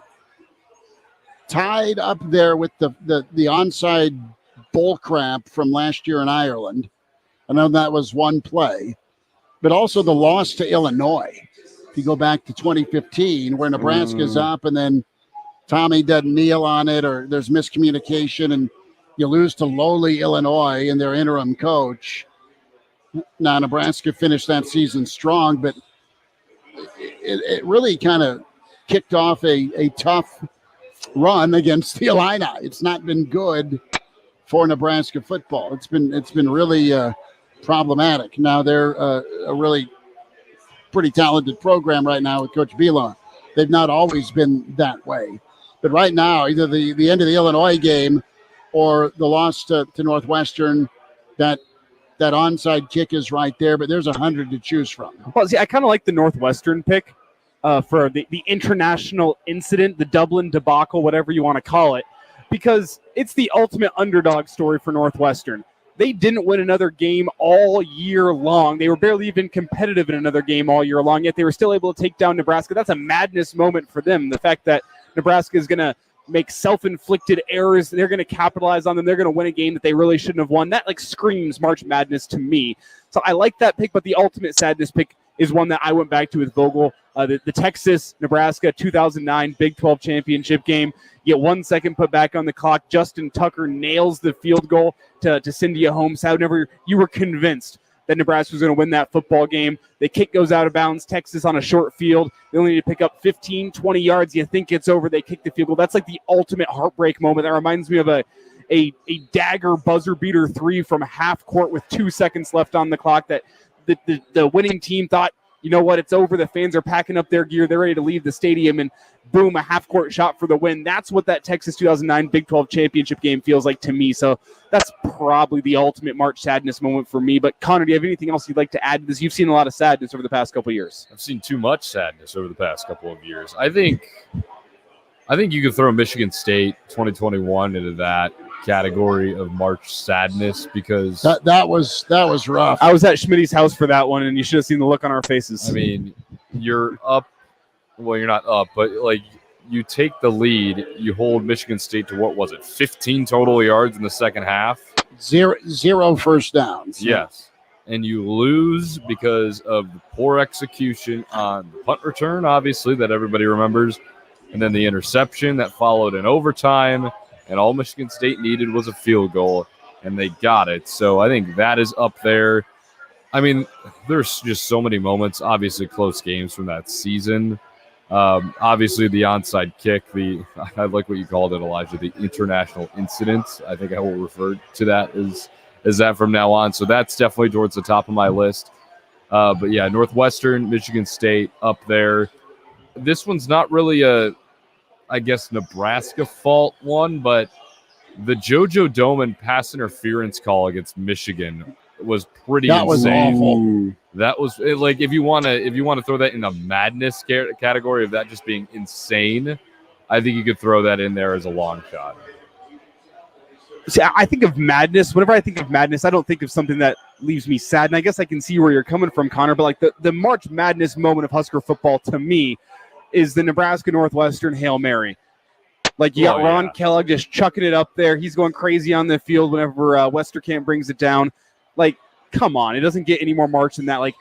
tied up there with the onside bull crap from last year in Ireland. I know that was one play, but also the loss to Illinois. If you go back to 2015, where Nebraska's up and then Tommy doesn't kneel on it, or there's miscommunication and you lose to lowly Illinois and their interim coach. Now, Nebraska finished that season strong, but it really kind of kicked off a tough run against the Illini. It's not been good for Nebraska football. It's been really problematic. Now they're a really pretty talented program right now with Coach Belon. They've not always been that way, but right now, either the end of the Illinois game or the loss to Northwestern, that onside kick is right there. But there's 100 to choose from. Well, see, I kind of like the Northwestern pick. for the international incident, the Dublin debacle, whatever you want to call it, because it's the ultimate underdog story for Northwestern. They didn't win another game all year long. They were barely even competitive in another game all year long, yet they were still able to take down Nebraska. That's a madness moment for them. The fact that Nebraska is going to make self-inflicted errors, they're going to capitalize on them, they're going to win a game that they really shouldn't have won. That screams March Madness to me. So I like that pick, but the ultimate sadness pick is one that I went back to with Vogel. The Texas-Nebraska 2009 Big 12 championship game. You get 1 second put back on the clock. Justin Tucker nails the field goal to send you home. So whenever you were convinced that Nebraska was going to win that football game, the kick goes out of bounds. Texas on a short field. They only need to pick up 15, 20 yards. You think it's over. They kick the field goal. That's the ultimate heartbreak moment. That reminds me of a dagger buzzer beater 3 from half court with 2 seconds left on the clock that the winning team thought, you know what, it's over. The fans are packing up their gear. They're ready to leave the stadium, and boom, a half-court shot for the win. That's what that Texas 2009 Big 12 championship game feels like to me. So that's probably the ultimate March sadness moment for me. But, Connor, do you have anything else you'd like to add to this? You've seen a lot of sadness over the past couple of years. I've seen too much sadness over the past couple of years. I think you could throw Michigan State 2021 into that category of March sadness because that was rough. I was at Schmitty's house for that one, and you should have seen the look on our faces. I mean, you're up. Well, you're not up, but you take the lead. You hold Michigan State to, what was it, 15 total yards in the second half? Zero first downs. Yes. And you lose because of the poor execution on the punt return, obviously, that everybody remembers, and then the interception that followed in overtime. And all Michigan State needed was a field goal, and they got it. So I think that is up there. I mean, there's just so many moments, obviously close games from that season. Obviously, the onside kick, I like what you called it, Elijah, the international incident. I think I will refer to that as that from now on. So that's definitely towards the top of my list. But, yeah, Northwestern, Michigan State up there. This one's not really I guess, Nebraska fault one, but the JoJo Doman pass interference call against Michigan was pretty insane. Was awful. That was if you want to throw that in the madness category of that just being insane, I think you could throw that in there as a long shot. See, I think of madness. Whenever I think of madness, I don't think of something that leaves me sad. And I guess I can see where you're coming from, Connor. But the March Madness moment of Husker football to me is the Nebraska Northwestern Hail Mary. You got Ron Kellogg just chucking it up there. He's going crazy on the field whenever Westerkamp brings it down. Come on. It doesn't get any more March than that.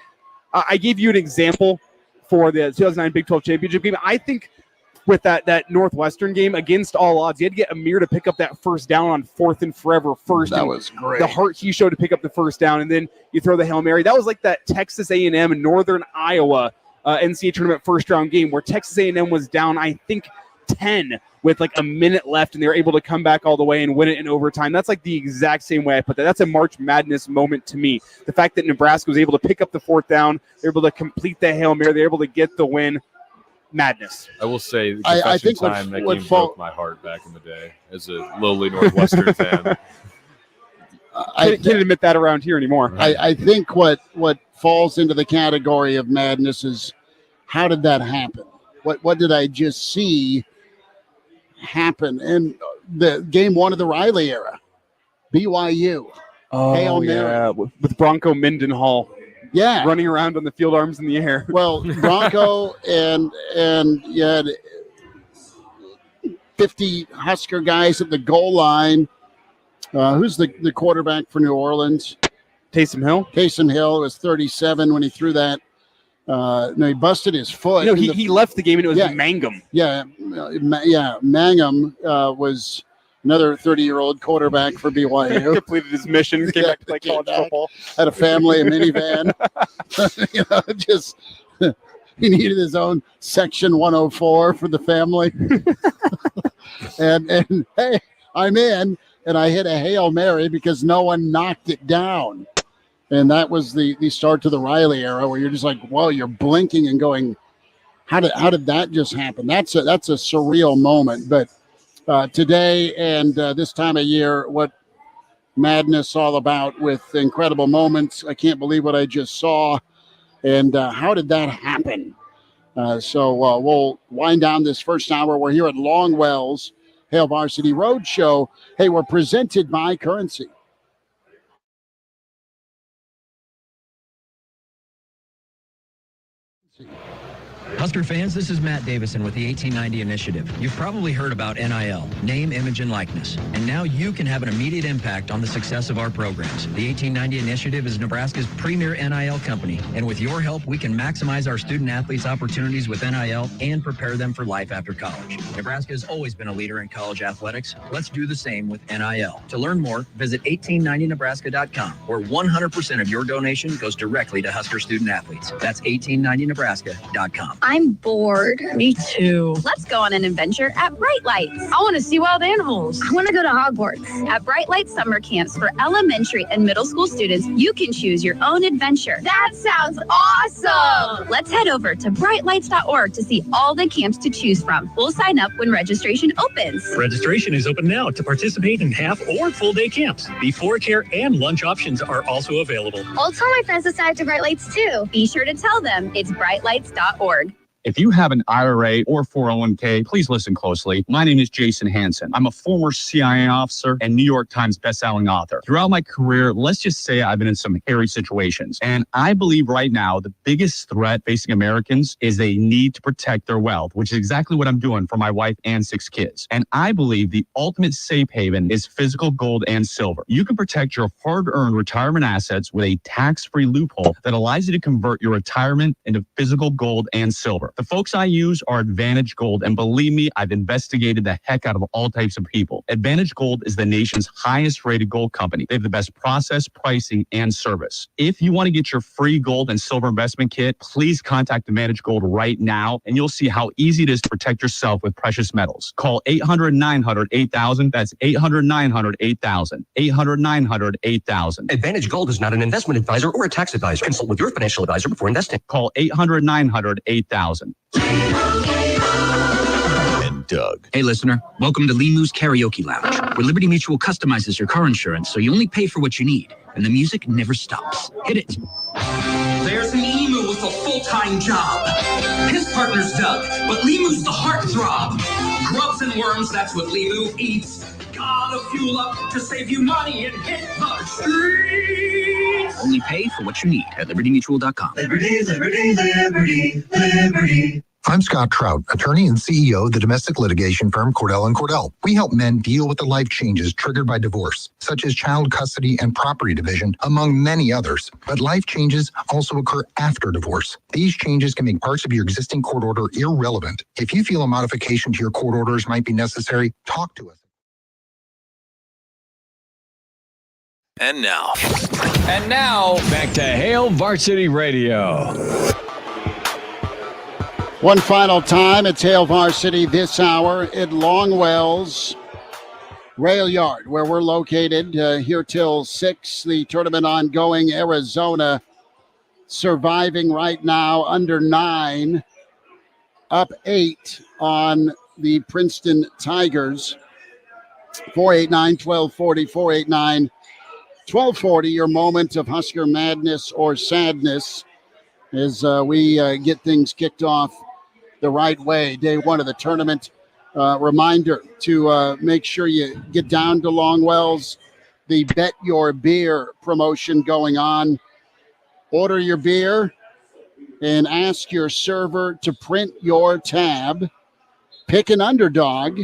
I gave you an example for the 2009 Big 12 championship game. I think with that Northwestern game, against all odds, you had to get Amir to pick up that first down on 4th and forever first. That was great. The heart he showed to pick up the first down, and then you throw the Hail Mary. That was like that Texas A&M and Northern Iowa NCAA tournament first-round game where Texas A&M was down, I think, 10 with a minute left, and they were able to come back all the way and win it in overtime. That's the exact same way I put that. That's a March Madness moment to me. The fact that Nebraska was able to pick up the 4th down, they're able to complete the Hail Mary, they're able to get the win. Madness. I will say, the I think that game broke my heart back in the day as a lowly Northwestern fan. I can't admit that around here anymore. I think what falls into the category of madness is, how did that happen? What did I just see happen in the game 1 of the Riley era? BYU. Hail Mary. With Bronco Mendenhall. Yeah, running around on the field, arms in the air. Well, Bronco and you had 50 Husker guys at the goal line. Who's the quarterback for New Orleans? Taysom Hill. Taysom Hill was 37 when he threw that. No, he busted his foot. He left the game, and it was Mangum. Yeah, Mangum was another 30-year-old quarterback for BYU. Completed his mission, came back to play college football. Had a family, a minivan. He needed his own Section 104 for the family. and hey, I'm in, and I hit a Hail Mary because no one knocked it down. And that was the start to the Riley era, where you're just like, whoa, you're blinking and going, how did that just happen? That's a surreal moment. But today and this time of year, what madness all about with incredible moments. I can't believe what I just saw. And how did that happen? So we'll wind down this first hour. We're here at Longwell's Hail Varsity Roadshow. Hey, we're presented by Currency. Husker fans, this is Matt Davison with the 1890 Initiative. You've probably heard about NIL, name, image, and likeness. And now you can have an immediate impact on the success of our programs. The 1890 Initiative is Nebraska's premier NIL company. And with your help, we can maximize our student athletes' opportunities with NIL and prepare them for life after college. Nebraska has always been a leader in college athletics. Let's do the same with NIL. To learn more, visit 1890nebraska.com, where 100% of your donation goes directly to Husker student athletes. That's 1890nebraska.com. I'm bored. Me too. Let's go on an adventure at Bright Lights. I want to see wild animals. I want to go to Hogwarts. At Bright Lights Summer Camps for elementary and middle school students, you can choose your own adventure. That sounds awesome! Let's head over to brightlights.org to see all the camps to choose from. We'll sign up when registration opens. Registration is open now to participate in half or full day camps. Before care and lunch options are also available. I'll tell my friends to sign up to Bright Lights too. Be sure to tell them it's brightlights.org. If you have an IRA or 401k, please listen closely. My name is Jason Hansen. I'm a former CIA officer and New York Times bestselling author. Throughout my career, let's just say I've been in some hairy situations. And I believe right now the biggest threat facing Americans is they need to protect their wealth, which is exactly what I'm doing for my wife and 6 kids. And I believe the ultimate safe haven is physical gold and silver. You can protect your hard-earned retirement assets with a tax-free loophole that allows you to convert your retirement into physical gold and silver. The folks I use are Advantage Gold, and believe me, I've investigated the heck out of all types of people. Advantage Gold is the nation's highest rated gold company. They have the best process, pricing, and service. If you want to get your free gold and silver investment kit, please contact Advantage Gold right now, and you'll see how easy it is to protect yourself with precious metals. Call 800-900-8000. That's 800-900-8000. 800-900-8000. Advantage Gold is not an investment advisor or a tax advisor. Consult with your financial advisor before investing. Call 800-900-8000. And Doug. Hey, listener. Welcome to Limu's Karaoke Lounge, where Liberty Mutual customizes your car insurance so you only pay for what you need, and the music never stops. Hit it. There's an emu with a full-time job. His partner's Doug, but Limu's the heartthrob. Grubs and worms, that's what Limu eats. Gotta fuel up to save you money and hit the streets. Only pay for what you need at libertymutual.com. Liberty, liberty, liberty, liberty. I'm Scott Trout, attorney and CEO of the domestic litigation firm Cordell & Cordell. We help men deal with the life changes triggered by divorce, such as child custody and property division, among many others. But life changes also occur after divorce. These changes can make parts of your existing court order irrelevant. If you feel a modification to your court orders might be necessary, talk to us. And now, back to Hail Varsity Radio. One final time, it's Hail Varsity this hour at Longwell's Rail Yard, where we're located here till 6. The tournament ongoing. Arizona surviving right now, under 9, up 8 on the Princeton Tigers. 489-1240, 489-1240, your moment of Husker madness or sadness as we get things kicked off the right way. Day 1 of the tournament. Reminder to make sure you get down to Longwell's. The Bet Your Beer promotion going on. Order your beer and ask your server to print your tab. Pick an underdog.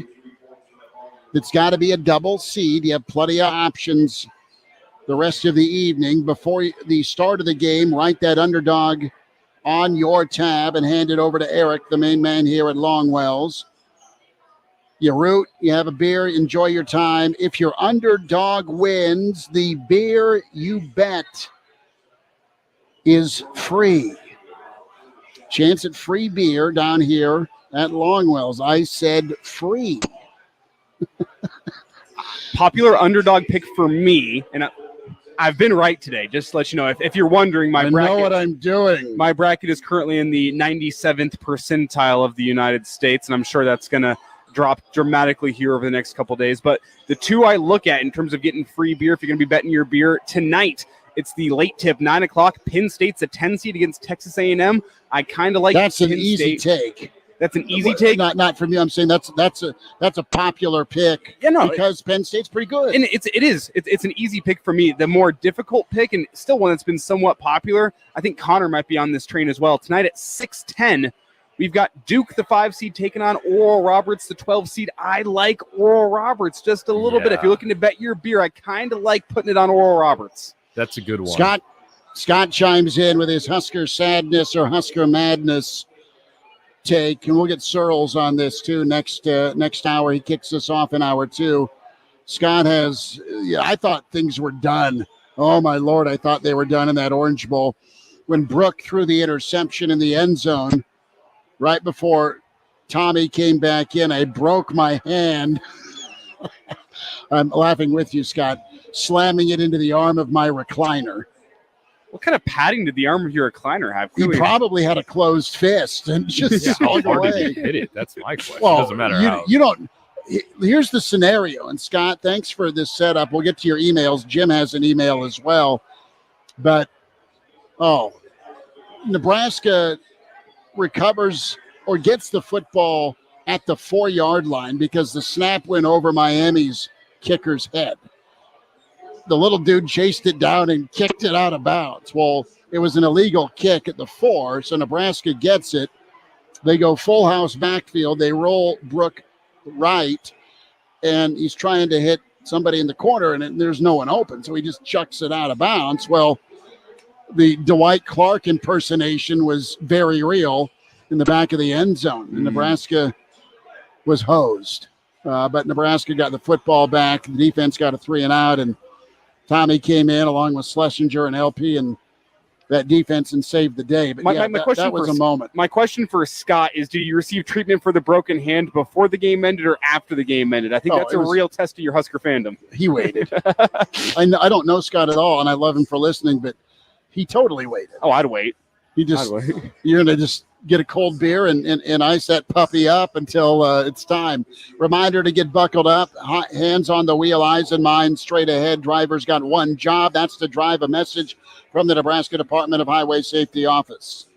It's got to be a double seed. You have plenty of options the rest of the evening. Before the start of the game, write that underdog on your tab and hand it over to Eric, the main man here at Longwell's. You root, you have a beer, enjoy your time. If your underdog wins, the beer you bet is free. Chance at free beer down here at Longwell's. I said free. Popular underdog pick for me, and I've been right today. Just to let you know, if you're wondering, my bracket. I know what I'm doing. My bracket is currently in the 97th percentile of the United States, and I'm sure that's going to drop dramatically here over the next couple days. But the two I look at in terms of getting free beer, if you're going to be betting your beer tonight It's the late tip, 9 o'clock. Penn State's a 10 seed against Texas A&M. I kind of like That's Penn an easy State. take. That's an easy take. Not from you. I'm saying that's a popular pick. Yeah, no, because Penn State's pretty good. And it's an easy pick for me. The more difficult pick, and still one that's been somewhat popular, I think Connor might be on this train as well. Tonight at 6:10, we've got Duke, the 5 seed, taking on Oral Roberts, the 12 seed. I like Oral Roberts just a little bit. If you're looking to bet your beer, I kind of like putting it on Oral Roberts. That's a good one. Scott chimes in with his Husker sadness or Husker madness take, and we'll get Searles on this too next hour. He kicks us off in hour 2. Scott has, I thought things were done. Oh my Lord, I thought they were done in that Orange Bowl when Brooke threw the interception in the end zone right before Tommy came back in. I broke my hand. I'm laughing with you, Scott, slamming it into the arm of my recliner. What kind of padding did the arm of your recliner have? He probably had a closed fist and just how slid hard away. did you hit it? That's my question. Well, Doesn't matter how. You don't. Here's the scenario. And Scott, thanks for this setup. We'll get to your emails. Jim has an email as well. But, Nebraska recovers or gets the football at the 4-yard line because the snap went over Miami's kicker's head. The little dude chased it down and kicked it out of bounds. Well, it was an illegal kick at the 4, so Nebraska gets it. They go full house backfield. They roll Brooke right, and he's trying to hit somebody in the corner, and there's no one open, so he just chucks it out of bounds. Well, the Dwight Clark impersonation was very real in the back of the end zone, and Nebraska was hosed. But Nebraska got the football back. The defense got a 3-and-out, and Tommy came in along with Schlesinger and LP and that defense and saved the day. But that was a moment. My question for Scott is, did you receive treatment for the broken hand before the game ended or after the game ended? I think that's a real test of your Husker fandom. He waited. I don't know Scott at all, and I love him for listening, but he totally waited. Oh, I'd wait. You're going to just get a cold beer and ice that puppy up until it's time. Reminder to get buckled up, hands on the wheel, eyes and minds straight ahead. Driver's got one job. That's to drive a message from the Nebraska Department of Highway Safety Office.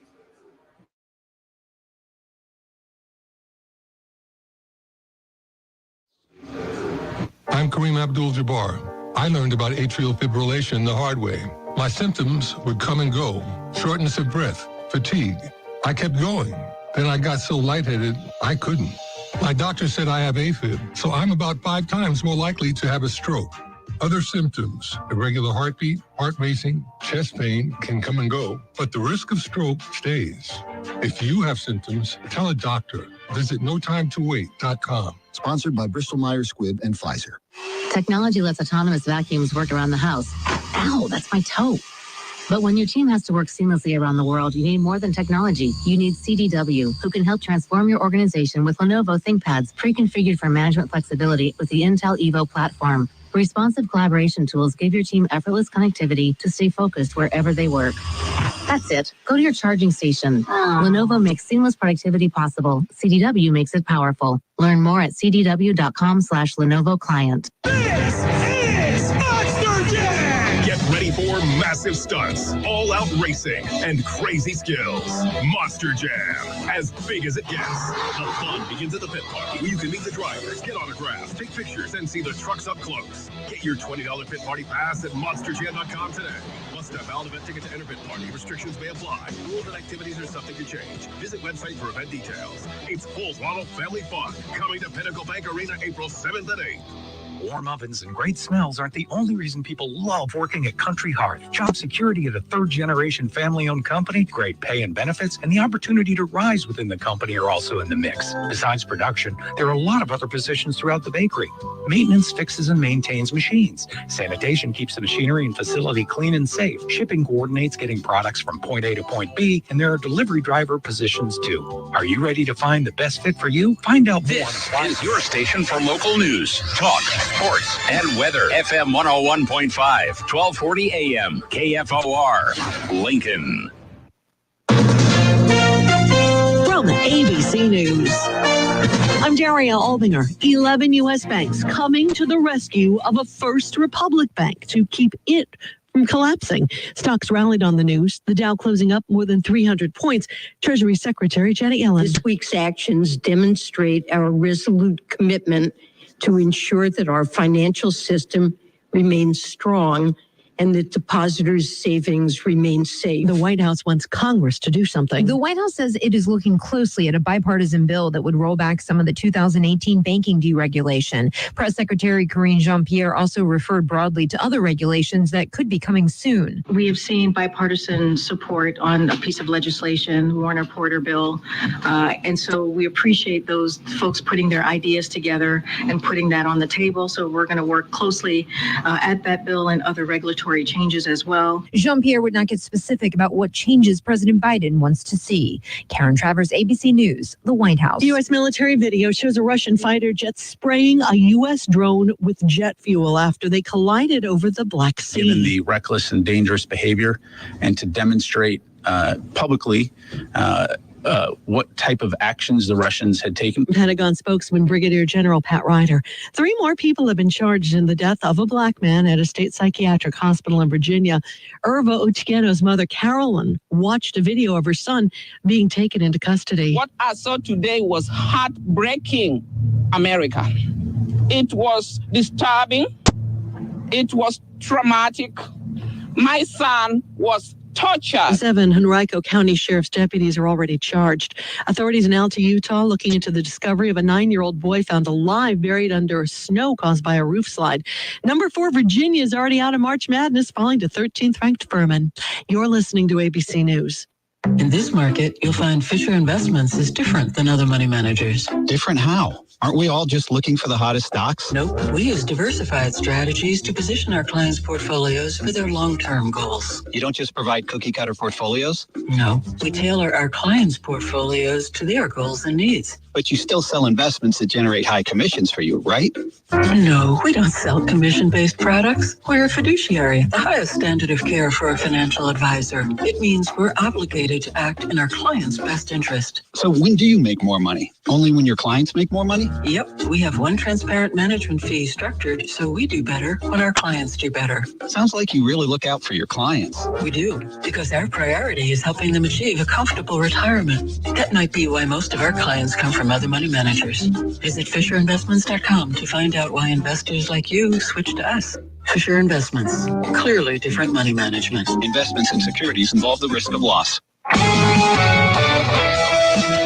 I'm Kareem Abdul-Jabbar. I learned about atrial fibrillation the hard way. My symptoms would come and go. Shortness of breath, fatigue. I kept going. Then I got so lightheaded, I couldn't. My doctor said I have AFib, so I'm about 5 times more likely to have a stroke. Other symptoms, irregular heartbeat, heart racing, chest pain can come and go, but the risk of stroke stays. If you have symptoms, tell a doctor. Visit notimetowait.com. Sponsored by Bristol-Myers Squibb and Pfizer. Technology lets autonomous vacuums work around the house. Ow, that's my toe. But when your team has to work seamlessly around the world, you need more than technology. You need CDW, who can help transform your organization with Lenovo ThinkPads, pre-configured for management flexibility with the Intel Evo platform. Responsive collaboration tools give your team effortless connectivity to stay focused wherever they work. That's it. Go to your charging station. Lenovo makes seamless productivity possible. CDW makes it powerful. Learn more at cdw.com/Lenovo client. Get ready for massive stunts, all-out racing, and crazy skills. Monster Jam, as big as it gets. The fun begins at the pit party, where you can meet the drivers, get autographs, take pictures, and see the trucks up close. Get your $20 pit party pass at monsterjam.com today. Must have valid event ticket to enter pit party. Restrictions may apply. Rules and activities are subject to change. Visit website for event details. It's full throttle family fun. Coming to Pinnacle Bank Arena April 7th and 8th. Warm ovens and great smells aren't the only reason people love working at Country Hearth. Job security at a third-generation family-owned company, great pay and benefits, and the opportunity to rise within the company are also in the mix. Besides production, there are a lot of other positions throughout the bakery. Maintenance fixes and maintains machines. Sanitation keeps the machinery and facility clean and safe. Shipping coordinates getting products from point A to point B, and there are delivery driver positions too. Are you ready to find the best fit for you? Find out more. This is your station for local news, talk, sports, and weather. FM 101.5, 1240 AM, KFOR, Lincoln. From ABC News, I'm Daria Albinger. 11 U.S. banks coming to the rescue of a First Republic bank to keep it from collapsing. Stocks rallied on the news, the Dow closing up more than 300 points. Treasury Secretary Janet Yellen. This week's actions demonstrate our resolute commitment to ensure that our financial system remains strong and that depositors' savings remain safe. The White House wants Congress to do something. The White House says it is looking closely at a bipartisan bill that would roll back some of the 2018 banking deregulation. Press Secretary Karine Jean-Pierre also referred broadly to other regulations that could be coming soon. We have seen bipartisan support on a piece of legislation, Warner-Porter bill, and so we appreciate those folks putting their ideas together and putting that on the table. So we're going to work closely at that bill and other regulatory changes as well. Jean-Pierre would not get specific about what changes President Biden wants to see. Karen Travers, ABC News, the White House. U.S. military video shows a Russian fighter jet spraying a U.S. drone with jet fuel after they collided over the Black Sea. Given the reckless and dangerous behavior, and to demonstrate publicly what type of actions the Russians had taken. Pentagon spokesman Brigadier General Pat Ryder. 3 more people have been charged in the death of a black man at a state psychiatric hospital in Virginia. Irva Otieno's mother, Carolyn, watched a video of her son being taken into custody. What I saw today was heartbreaking, America. It was disturbing. It was traumatic. My son was torture. 7 Henrico County Sheriff's deputies are already charged. Authorities in Alta, Utah, looking into the discovery of a 9-year-old boy found alive buried under snow caused by a roof slide. Number 4, Virginia is already out of March Madness, falling to 13th ranked Furman. You're listening to ABC News. In this market, you'll find Fisher Investments is different than other money managers. Different how? Aren't we all just looking for the hottest stocks? Nope. We use diversified strategies to position our clients' portfolios for their long-term goals. You don't just provide cookie-cutter portfolios? No. We tailor our clients' portfolios to their goals and needs. But you still sell investments that generate high commissions for you, right? No, we don't sell commission-based products. We're a fiduciary, the highest standard of care for a financial advisor. It means we're obligated to act in our clients' best interest. So when do you make more money? Only when your clients make more money? Yep. We have one transparent management fee structured so we do better when our clients do better. Sounds like you really look out for your clients. We do, because our priority is helping them achieve a comfortable retirement. That might be why most of our clients come from other money managers. Visit FisherInvestments.com to find out why investors like you switch to us. Fisher Investments. Clearly different money management. Investments in securities involve the risk of loss.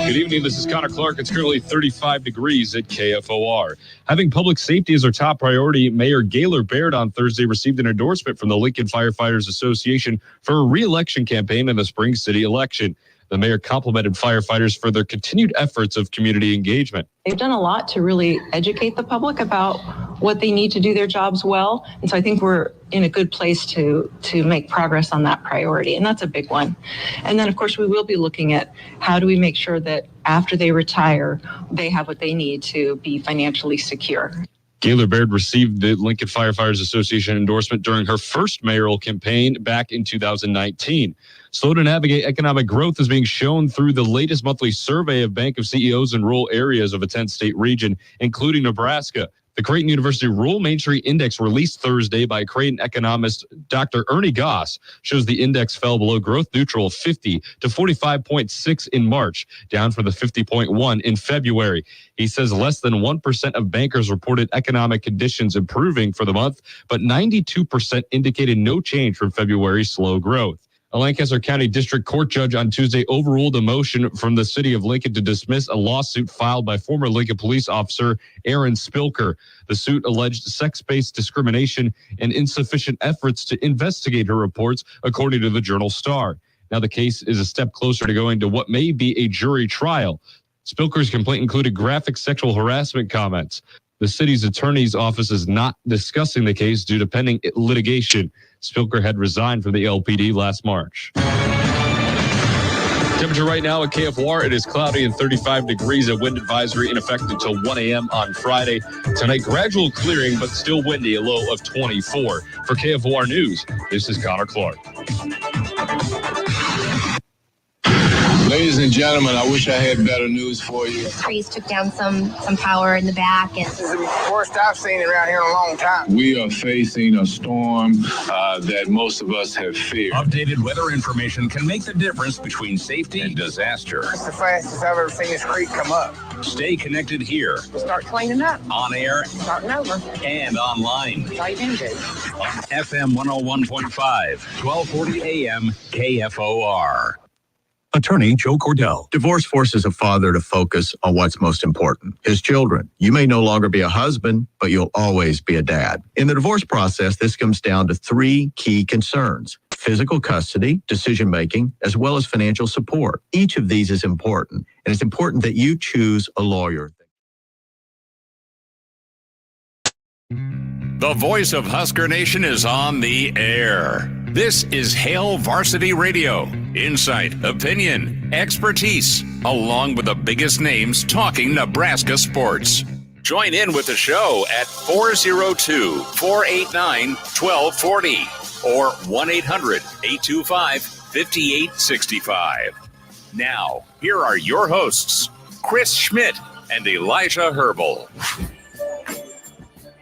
Good evening. This is Connor Clark. It's currently 35 degrees at KFOR. Having public safety as our top priority, Mayor Gaylor Baird on Thursday received an endorsement from the Lincoln Firefighters Association for a re-election campaign in the spring city election. The mayor complimented firefighters for their continued efforts of community engagement. They've done a lot to really educate the public about what they need to do their jobs well. And so I think we're in a good place to make progress on that priority. And that's a big one. And then, of course, we will be looking at how do we make sure that after they retire, they have what they need to be financially secure. Gaylor Baird received the Lincoln Firefighters Association endorsement during her first mayoral campaign back in 2019. Slow to navigate economic growth is being shown through the latest monthly survey of Bank of CEOs in rural areas of a 10-state region, including Nebraska. The Creighton University Rural Main Street Index released Thursday by Creighton economist Dr. Ernie Goss shows the index fell below growth neutral of 50 to 45.6 in March, down from the 50.1 in February. He says less than 1% of bankers reported economic conditions improving for the month, but 92% indicated no change from February's slow growth. A Lancaster County District Court judge on Tuesday overruled a motion from the city of Lincoln to dismiss a lawsuit filed by former Lincoln police officer Aaron Spilker. The suit alleged sex-based discrimination and insufficient efforts to investigate her reports, according to the Journal Star. Now the case is a step closer to going to what may be a jury trial. Spilker's complaint included graphic sexual harassment comments. The city's attorney's office is not discussing the case due to pending litigation. Spilker had resigned from the LPD last March. Temperature right now at KFOR, it is cloudy and 35 degrees. A wind advisory in effect until 1 a.m. on Friday. Tonight, gradual clearing, but still windy, a low of 24. For KFOR News, this is Connor Clark. Ladies and gentlemen, I wish I had better news for you. Trees took down some power in the back. And this is the worst I've seen around here in a long time. We are facing a storm that most of us have feared. Updated weather information can make the difference between safety and disaster. That's the fastest I've ever seen this creek come up. Stay connected here. Start cleaning up. On air. Starting over. And online. Right into. FM 101.5, 1240 AM, KFOR. Attorney Joe Cordell. Divorce forces a father to focus on what's most important, his children. You may no longer be a husband, but you'll always be a dad. In the divorce process, this comes down to three key concerns: physical custody, decision-making, as well as financial support. Each of these is important, and it's important that you choose a lawyer. The voice of Husker Nation is on the air. This is Hail Varsity Radio. Insight, opinion, expertise, along with the biggest names talking Nebraska sports. Join in with the show at 402-489-1240 or 1-800-825-5865. Now, here are your hosts, Chris Schmidt and Elijah Herbal.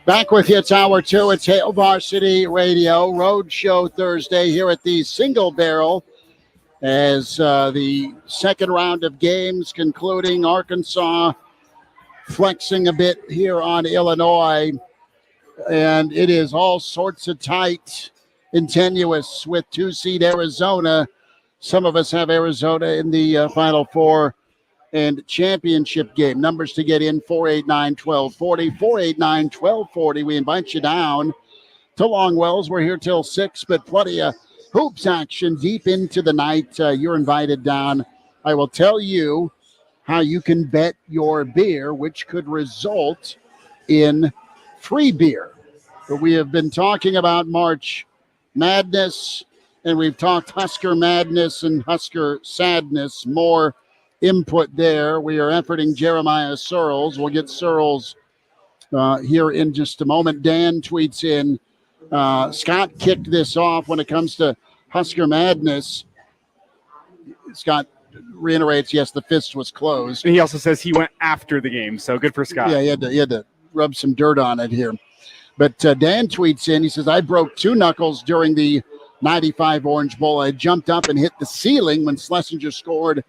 Back with you, it's Hour 2. It's Hail Varsity Radio, Road Show Thursday here at the Single Barrel as the second round of games concluding. Arkansas flexing a bit here on Illinois, and it is all sorts of tight and tenuous with 2-seed Arizona. Some of us have Arizona in the Final Four and championship game. Numbers to get in: 489-1240, 489-1240. We invite you down to Longwells. We're here till 6, but plenty of hoops action deep into the night. You're invited down. I will tell you how you can bet your beer, which could result in free beer. But we have been talking about March Madness, and we've talked Husker Madness and Husker Sadness. More input there. We are efforting Jeremiah Searles. We'll get Searles here in just a moment. Dan tweets in, Scott kicked this off when it comes to Husker Madness. Scott reiterates, yes, the fist was closed. And he also says he went after the game, so good for Scott. Yeah, he had to rub some dirt on it here. But Dan tweets in, he says, I broke 2 knuckles during the 95 Orange Bowl. I jumped up and hit the ceiling when Schlesinger scored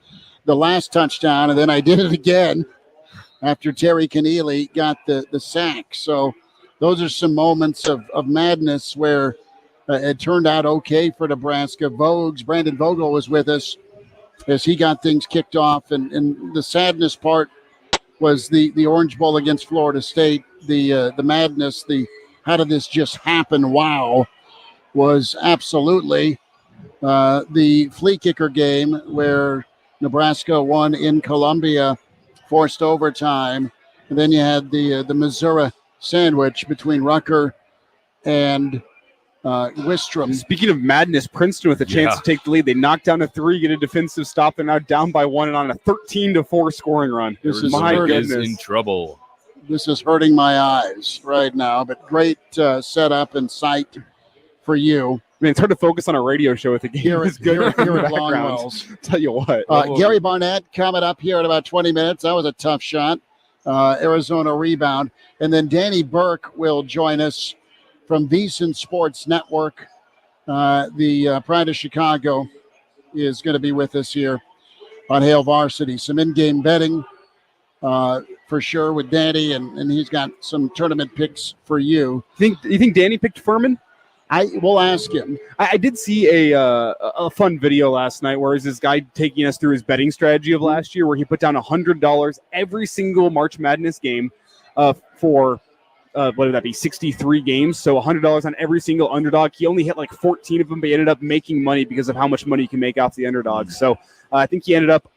the last touchdown, and then I did it again after Terry Keneally got the sack. So those are some moments of madness where it turned out okay for Nebraska. Brandon Vogel was with us as he got things kicked off, and the sadness part was the Orange Bowl against Florida State. The madness, the how did this just happen? Wow, was absolutely the flea kicker game where Nebraska won in Columbia, forced overtime. And then you had the Missouri sandwich between Rucker and Wistrom. Speaking of madness, Princeton with a chance to take the lead. They knocked down a 3, get a defensive stop. They're now down by 1 and on a 13-4 scoring run. This is in trouble. This is hurting my eyes right now, but great setup and sight for you. I mean, it's hard to focus on a radio show with the game. Here at Longwells. Tell you what. Gary Barnett coming up here in about 20 minutes. That was a tough shot. Arizona rebound. And then Danny Burke will join us from VSiN Sports Network. The Pride of Chicago is going to be with us here on Hail Varsity. Some in-game betting for sure with Danny, and he's got some tournament picks for you. You think Danny picked Furman? I will ask him. I did see a fun video last night where is this guy taking us through his betting strategy of last year, where he put down $100 every single March Madness game for what would that be, 63 games, so $100 on every single underdog. He only hit like 14 of them, but he ended up making money because of how much money you can make off the underdog. So I think he ended up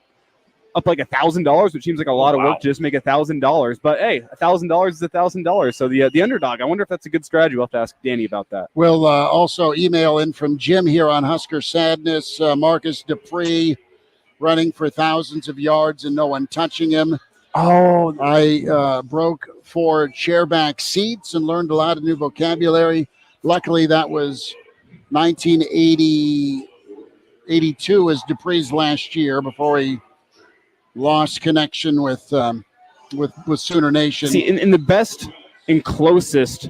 like $1,000, which seems like a lot of work to just make $1,000. But hey, $1,000 is $1,000. So the underdog, I wonder if that's a good strategy. We'll have to ask Danny about that. We'll also email in from Jim here on Husker Sadness. Marcus Dupree running for thousands of yards and no one touching him. Oh, I broke 4 chairback seats and learned a lot of new vocabulary. Luckily, that was 1980. 82 is Dupree's last year before he lost connection with Sooner Nation. See, in the best and closest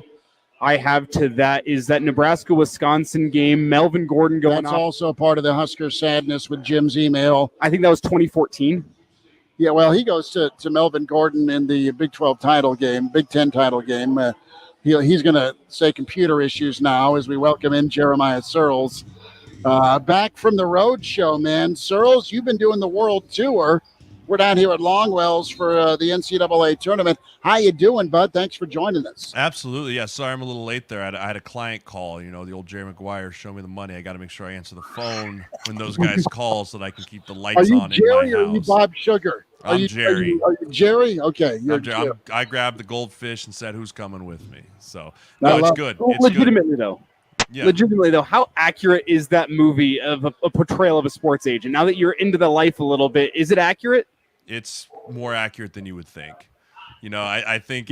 I have to that is that Nebraska-Wisconsin game, Melvin Gordon going That's off. also part of the Husker sadness with Jim's email. I think that was 2014. Yeah, well, he goes to Melvin Gordon in the Big 12 title game, Big 10 title game. He's going to say computer issues now as we welcome in Jeremiah Searles. Back from the road show, man. Searles, you've been doing the world tour. We're down here at Longwells for the NCAA tournament. How you doing, bud? Thanks for joining us. Absolutely, yeah. Sorry I'm a little late there. I had a client call. You know, the old Jerry Maguire, show me the money. I got to make sure I answer the phone when those guys call so that I can keep the lights on Jerry in my or are you house. Bob Sugar? I'm Jerry. Are you Jerry? Okay. I'm Jerry. I grabbed the goldfish and said, "Who's coming with me?" So no, it's good. It's legitimately good. though. Yeah. Legitimately though, how accurate is that movie of a portrayal of a sports agent? Now that you're into the life a little bit, is it accurate? It's more accurate than you would think. You know, I think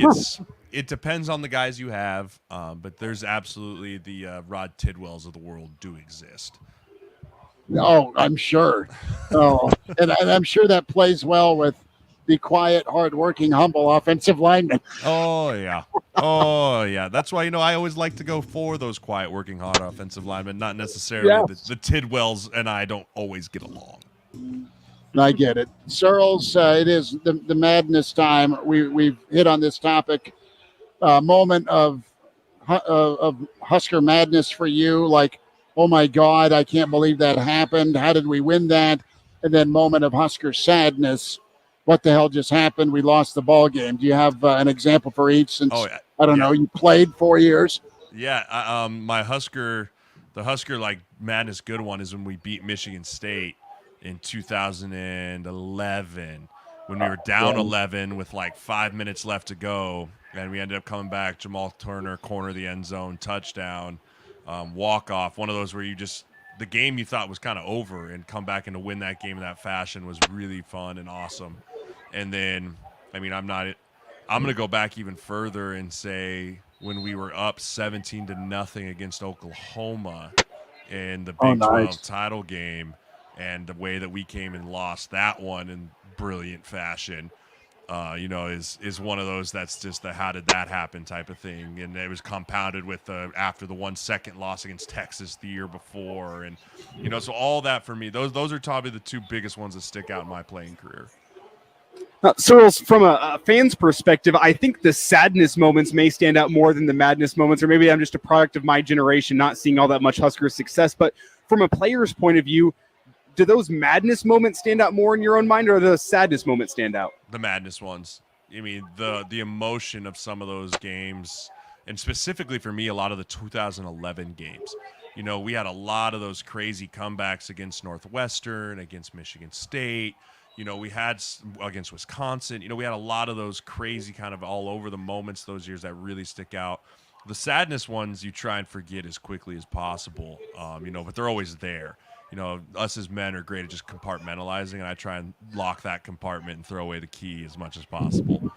it depends on the guys you have, but there's absolutely the Rod Tidwells of the world do exist. Oh, I'm sure. Oh, and I'm sure that plays well with the quiet, hardworking, humble offensive lineman. Oh, yeah. Oh, yeah. That's why, I always like to go for those quiet, working, hard offensive linemen, not necessarily the Tidwells and I don't always get along. I get it. Searles, it is the madness time. We've hit on this topic. Moment of Husker madness for you, like, oh my God, I can't believe that happened. How did we win that? And then moment of Husker sadness. What the hell just happened? We lost the ball game. Do you have an example for each? Since I don't know, you played 4 years. Yeah, the Husker like madness good one is when we beat Michigan State in 2011 when we were down 11 with like 5 minutes left to go, and we ended up coming back. Jamal Turner, corner of the end zone, touchdown, walk off. One of those where the game you thought was kind of over and come back and to win that game in that fashion was really fun and awesome. And then, I'm going to go back even further and say when we were up 17-0 against Oklahoma in the Big 12 title game, and the way that we came and lost that one in brilliant fashion, is one of those that's just the how did that happen type of thing. And it was compounded with after the 1 second loss against Texas the year before. And, so all that for me, those are probably the two biggest ones that stick out in my playing career. Searles, from a fan's perspective, I think the sadness moments may stand out more than the madness moments, or maybe I'm just a product of my generation not seeing all that much Husker success. But from a player's point of view, do those madness moments stand out more in your own mind, or do the sadness moments stand out? The madness ones. The emotion of some of those games, and specifically for me, a lot of the 2011 games. We had a lot of those crazy comebacks against Northwestern, against Michigan State. We had against Wisconsin. We had a lot of those crazy kind of all over the moments those years that really stick out. The sadness ones you try and forget as quickly as possible, but they're always there. Us as men are great at just compartmentalizing, and I try and lock that compartment and throw away the key as much as possible.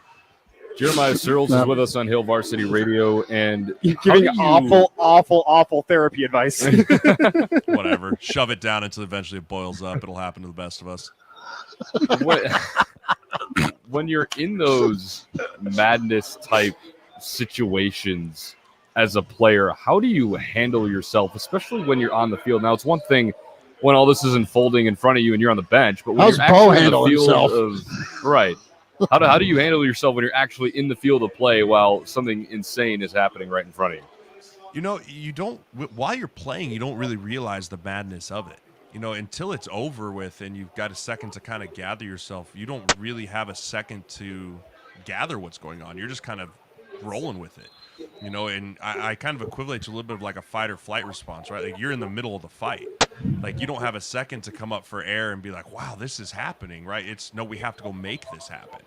Jeremiah Searles is with us on Hail Varsity Radio, and you're giving awful therapy advice. Whatever. Shove it down until eventually it boils up. It'll happen to the best of us. When you're in those madness type situations as a player, how do you handle yourself, especially when you're on the field? Now, it's one thing when all this is unfolding in front of you and you're on the bench, but when you're actually in the field right. How do you handle yourself when you're actually in the field of play while something insane is happening right in front of you? You don't, while you're playing, you don't really realize the madness of it. Until it's over with and you've got a second to kind of gather yourself, you don't really have a second to gather what's going on. You're just kind of rolling with it, and I kind of equivalent to a little bit of like a fight or flight response, right? Like you're in the middle of the fight. Like you don't have a second to come up for air and be like, wow, this is happening, right? We have to go make this happen.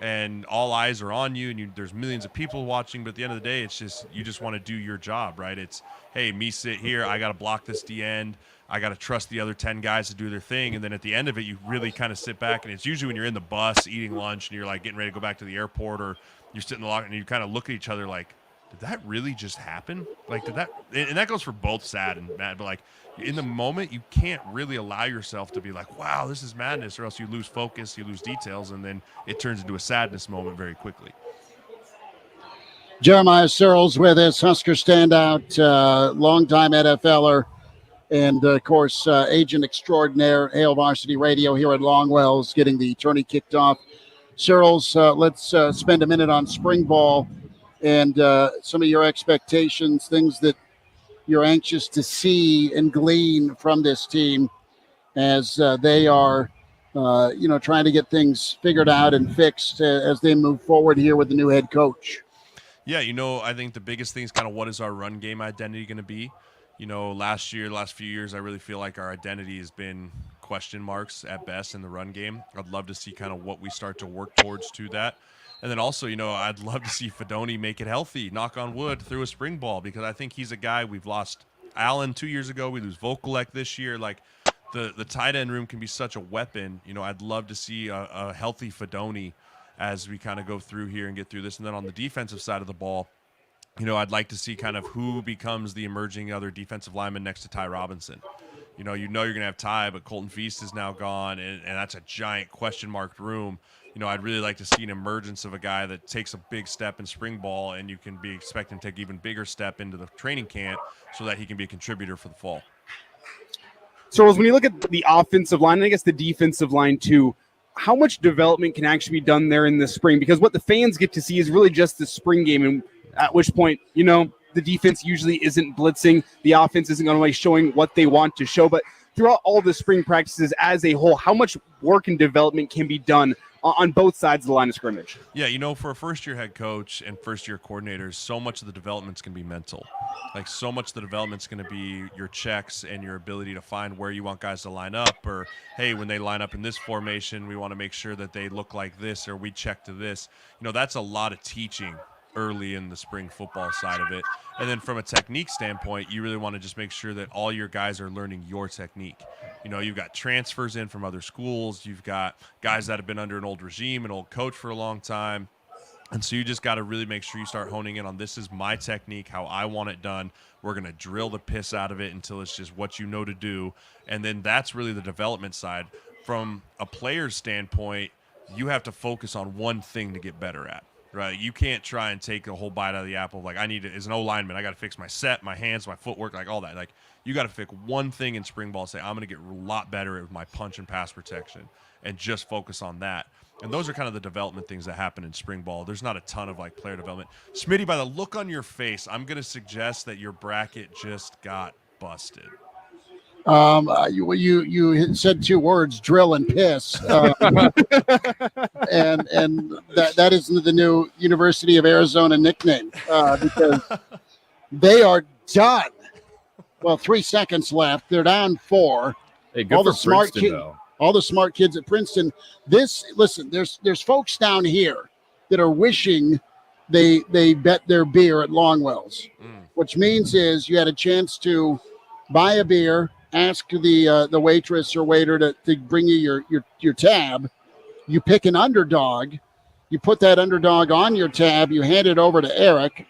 And all eyes are on you, and there's millions of people watching, but at the end of the day, it's just, you just want to do your job, right? It's, hey, me sit here, I got to block this D end, I got to trust the other 10 guys to do their thing, and then at the end of it, you really kind of sit back, and it's usually when you're in the bus eating lunch, and you're like getting ready to go back to the airport, or you're sitting in the locker, and you kind of look at each other like, did that really just happen? Like, did that, and that goes for both sad and mad, but like in the moment, you can't really allow yourself to be like, wow, this is madness, or else you lose focus, you lose details, and then it turns into a sadness moment very quickly. Jeremiah Searles with us, Husker standout, longtime NFLer, and, of course, agent extraordinaire, Hail Varsity Radio here at Longwells, getting the tourney kicked off. Searles, let's spend a minute on spring ball and some of your expectations, things that you're anxious to see and glean from this team as they are, trying to get things figured out and fixed as they move forward here with the new head coach. Yeah, I think the biggest thing is kind of what is our run game identity going to be? Last few years, I really feel like our identity has been question marks at best in the run game. I'd love to see kind of what we start to work towards to that. And then also, I'd love to see Fedoni make it healthy, knock on wood, through a spring ball, because I think he's a guy. We've lost Allen 2 years ago. We lose Vokalek this year. Like, the tight end room can be such a weapon. I'd love to see a healthy Fedoni as we kind of go through here and get through this. And then on the defensive side of the ball, I'd like to see kind of who becomes the emerging other defensive lineman next to Ty Robinson. You're going to have Ty, but Colton Feast is now gone, and that's a giant question marked room. I'd really like to see an emergence of a guy that takes a big step in spring ball, and you can be expecting to take even bigger step into the training camp so that he can be a contributor for the fall. So when you look at the offensive line, and I guess the defensive line too, how much development can actually be done there in the spring? Because what the fans get to see is really just the spring game, and at which point, the defense usually isn't blitzing. The offense isn't going to be showing what they want to show. But throughout all the spring practices as a whole, how much work and development can be done on both sides of the line of scrimmage? Yeah, for a first-year head coach and first-year coordinators, so much of the development's going to be mental. Like, so much of the development's going to be your checks and your ability to find where you want guys to line up, or, hey, when they line up in this formation, we want to make sure that they look like this, or we check to this. That's a lot of teaching early in the spring football side of it. And then from a technique standpoint, you really want to just make sure that all your guys are learning your technique. You've got transfers in from other schools. You've got guys that have been under an old regime, an old coach for a long time. And so you just got to really make sure you start honing in on, this is my technique, how I want it done. We're going to drill the piss out of it until it's just what you know to do. And then that's really the development side. From a player's standpoint, you have to focus on one thing to get better at. Right, you can't try and take a whole bite out of the apple. Like, as an O lineman, I got to fix my set, my hands, my footwork, like all that. Like, you got to fix one thing in spring ball. Say, I'm going to get a lot better at my punch and pass protection, and just focus on that. And those are kind of the development things that happen in spring ball. There's not a ton of like player development. Smitty, by the look on your face, I'm going to suggest that your bracket just got busted. You said two words, drill and piss, and that is the new University of Arizona nickname, because they are done. Well, 3 seconds left. They're down 4. Hey, good for Princeton, though. All the smart kids at Princeton. There's folks down here that are wishing they bet their beer at Longwells, which means is you had a chance to buy a beer, ask the waitress or waiter to bring you your tab. You pick an underdog. You put that underdog on your tab. You hand it over to Eric.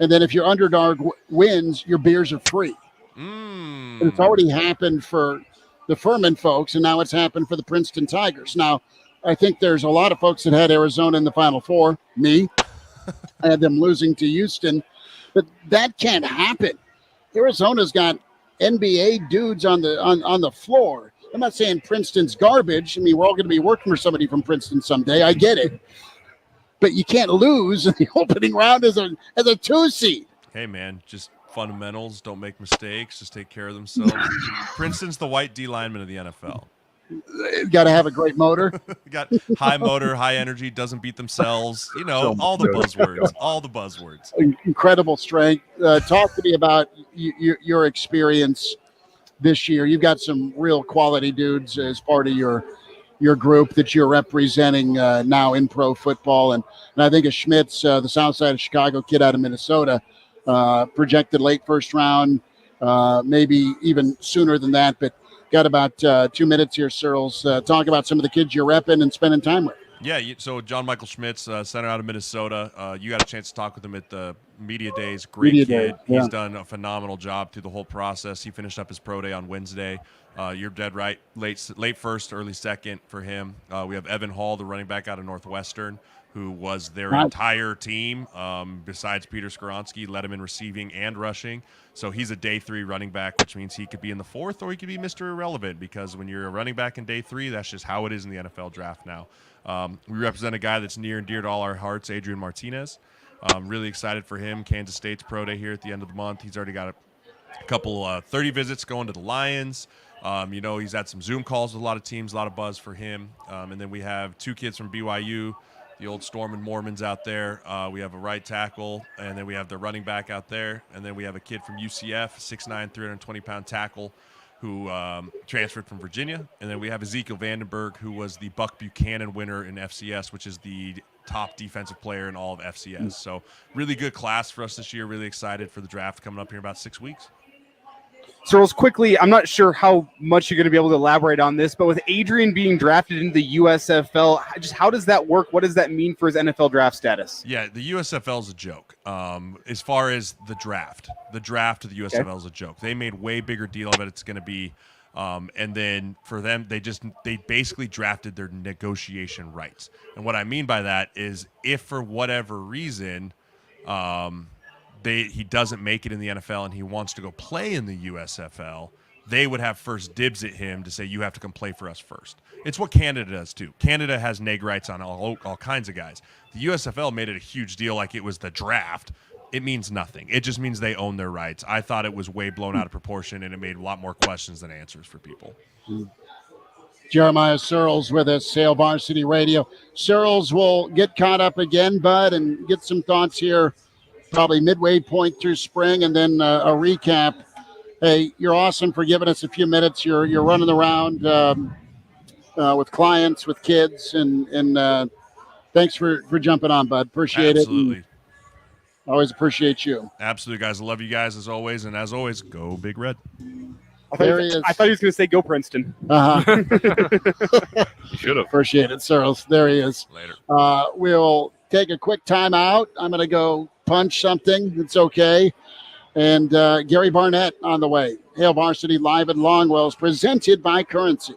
And then if your underdog wins, your beers are free. And it's already happened for the Furman folks, and now it's happened for the Princeton Tigers. Now, I think there's a lot of folks that had Arizona in the Final Four. Me. I had them losing to Houston. But that can't happen. Arizona's got NBA dudes on the floor. I'm not saying Princeton's garbage. I mean, we're all going to be working for somebody from Princeton someday. I get it. But you can't lose in the opening round as a 2 seed. Hey, man, just fundamentals. Don't make mistakes. Just take care of themselves. Princeton's the white D lineman of the NFL. Got to have a great motor. Got high motor, high energy, doesn't beat themselves. All the buzzwords. All the buzzwords. Incredible strength. Talk to me about your experience this year. You've got some real quality dudes as part of your group that you're representing now in pro football. And I think of Schmitz, the south side of Chicago kid out of Minnesota, projected late first round, maybe even sooner than that. But got about 2 minutes here, Searles. Talk about some of the kids you're repping and spending time with. Yeah, so John Michael Schmitz, center out of Minnesota. You got a chance to talk with him at the media days. Great Media kid. days, yeah. He's done a phenomenal job through the whole process. He finished up his pro day on Wednesday. You're dead right. Late first, early second for him. We have Evan Hall, the running back out of Northwestern, who was their entire team, besides Peter Skoronsky, led him in receiving and rushing. So he's a day 3 running back, which means he could be in the 4th or he could be Mr. Irrelevant, because when you're a running back in day 3, that's just how it is in the NFL draft now. We represent a guy that's near and dear to all our hearts, Adrian Martinez. Really excited for him. Kansas State's pro day here at the end of the month. He's already got a couple 30 visits going to the Lions. He's had some Zoom calls with a lot of teams, a lot of buzz for him. And then we have 2 kids from BYU, the old Storm and Mormons out there. We have a right tackle, and then we have the running back out there. And then we have a kid from UCF, 6'9", 320-pound tackle, who transferred from Virginia. And then we have Ezekiel Vandenberg, who was the Buck Buchanan winner in FCS, which is the top defensive player in all of FCS. So really good class for us this year. Really excited for the draft coming up here in about 6 weeks. Searles, quickly, I'm not sure how much you're going to be able to elaborate on this, but with Adrian being drafted into the USFL, just how does that work? What does that mean for his NFL draft status? Yeah, the USFL is a joke. As far as the draft of the USFL is a joke. They made way bigger deal of it. It's going to be, and then for them, they basically drafted their negotiation rights. And what I mean by that is, if for whatever reason, he doesn't make it in the NFL and he wants to go play in the USFL, they would have first dibs at him to say, you have to come play for us first. It's what Canada does too. Canada has neg rights on all kinds of guys. The USFL made it a huge deal like it was the draft. It means nothing. It just means they own their rights. I thought it was way blown out of proportion, and it made a lot more questions than answers for people. Jeremiah Searles with us, Hail Varsity Radio. Searles will get caught up again, bud, and get some thoughts here probably midway point through spring, and then a recap. Hey, you're awesome for giving us a few minutes. You're running around with clients, with kids, and thanks for jumping on, bud. Appreciate it. Absolutely. Always appreciate you. Absolutely, guys. I love you guys as always, and as always, go Big Red. I thought he was going to say go Princeton. Should have. Appreciate it, Searles. There he is. Later. We'll take a quick time out. I'm going to go punch something. It's okay. And Gary Barnett on the way. Hail Varsity live at Longwell's, presented by Currency.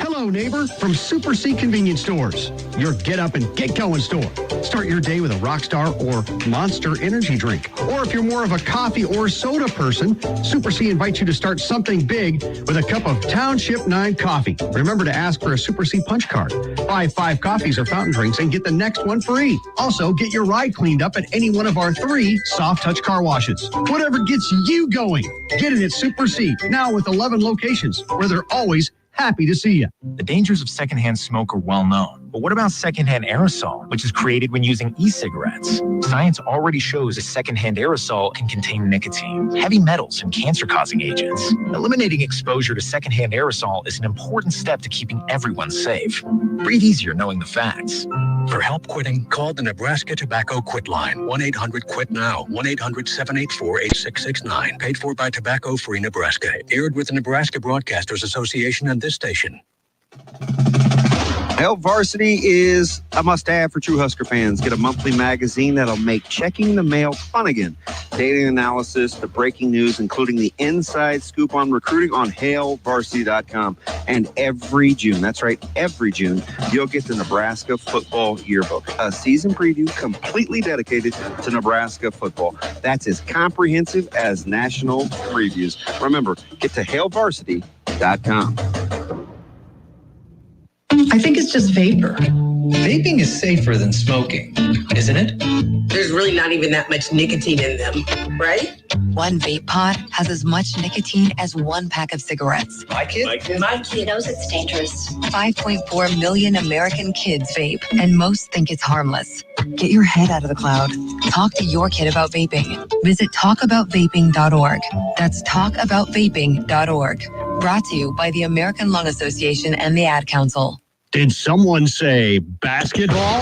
Hello, neighbor, from Super C Convenience Stores, your get up and get going store. Start your day with a Rockstar or Monster energy drink. Or if you're more of a coffee or soda person, Super C invites you to start something big with a cup of Township 9 coffee. Remember to ask for a Super C punch card. Buy 5 coffees or fountain drinks and get the next one free. Also, get your ride cleaned up at any one of our 3 soft touch car washes. Whatever gets you going, get it at Super C, now with 11 locations, where they're always happy to see you. The dangers of secondhand smoke are well known. But what about secondhand aerosol, which is created when using e-cigarettes? Science already shows that secondhand aerosol can contain nicotine, heavy metals, and cancer-causing agents. Eliminating exposure to secondhand aerosol is an important step to keeping everyone safe. Breathe easier knowing the facts. For help quitting, call the Nebraska Tobacco Quit Line, 1-800-QUIT-NOW, 1-800-784-8669. Paid for by Tobacco Free Nebraska. Aired with the Nebraska Broadcasters Association and this station. Hail Varsity is a must-have for true Husker fans. Get a monthly magazine that'll make checking the mail fun again. Daily analysis, the breaking news, including the inside scoop on recruiting on HailVarsity.com. And every June, that's right, every June, you'll get the Nebraska Football Yearbook, a season preview completely dedicated to Nebraska football. That's as comprehensive as national previews. Remember, get to HailVarsity.com. I think it's just vapor. Vaping is safer than smoking, isn't it? There's really not even that much nicotine in them, right? One vape pod has as much nicotine as 1 pack of cigarettes. My kid knows it's dangerous. 5.4 million American kids vape, and most think it's harmless. Get your head out of the cloud. Talk to your kid about vaping. Visit talkaboutvaping.org. That's talkaboutvaping.org. Brought to you by the American Lung Association and the Ad Council. Did someone say basketball?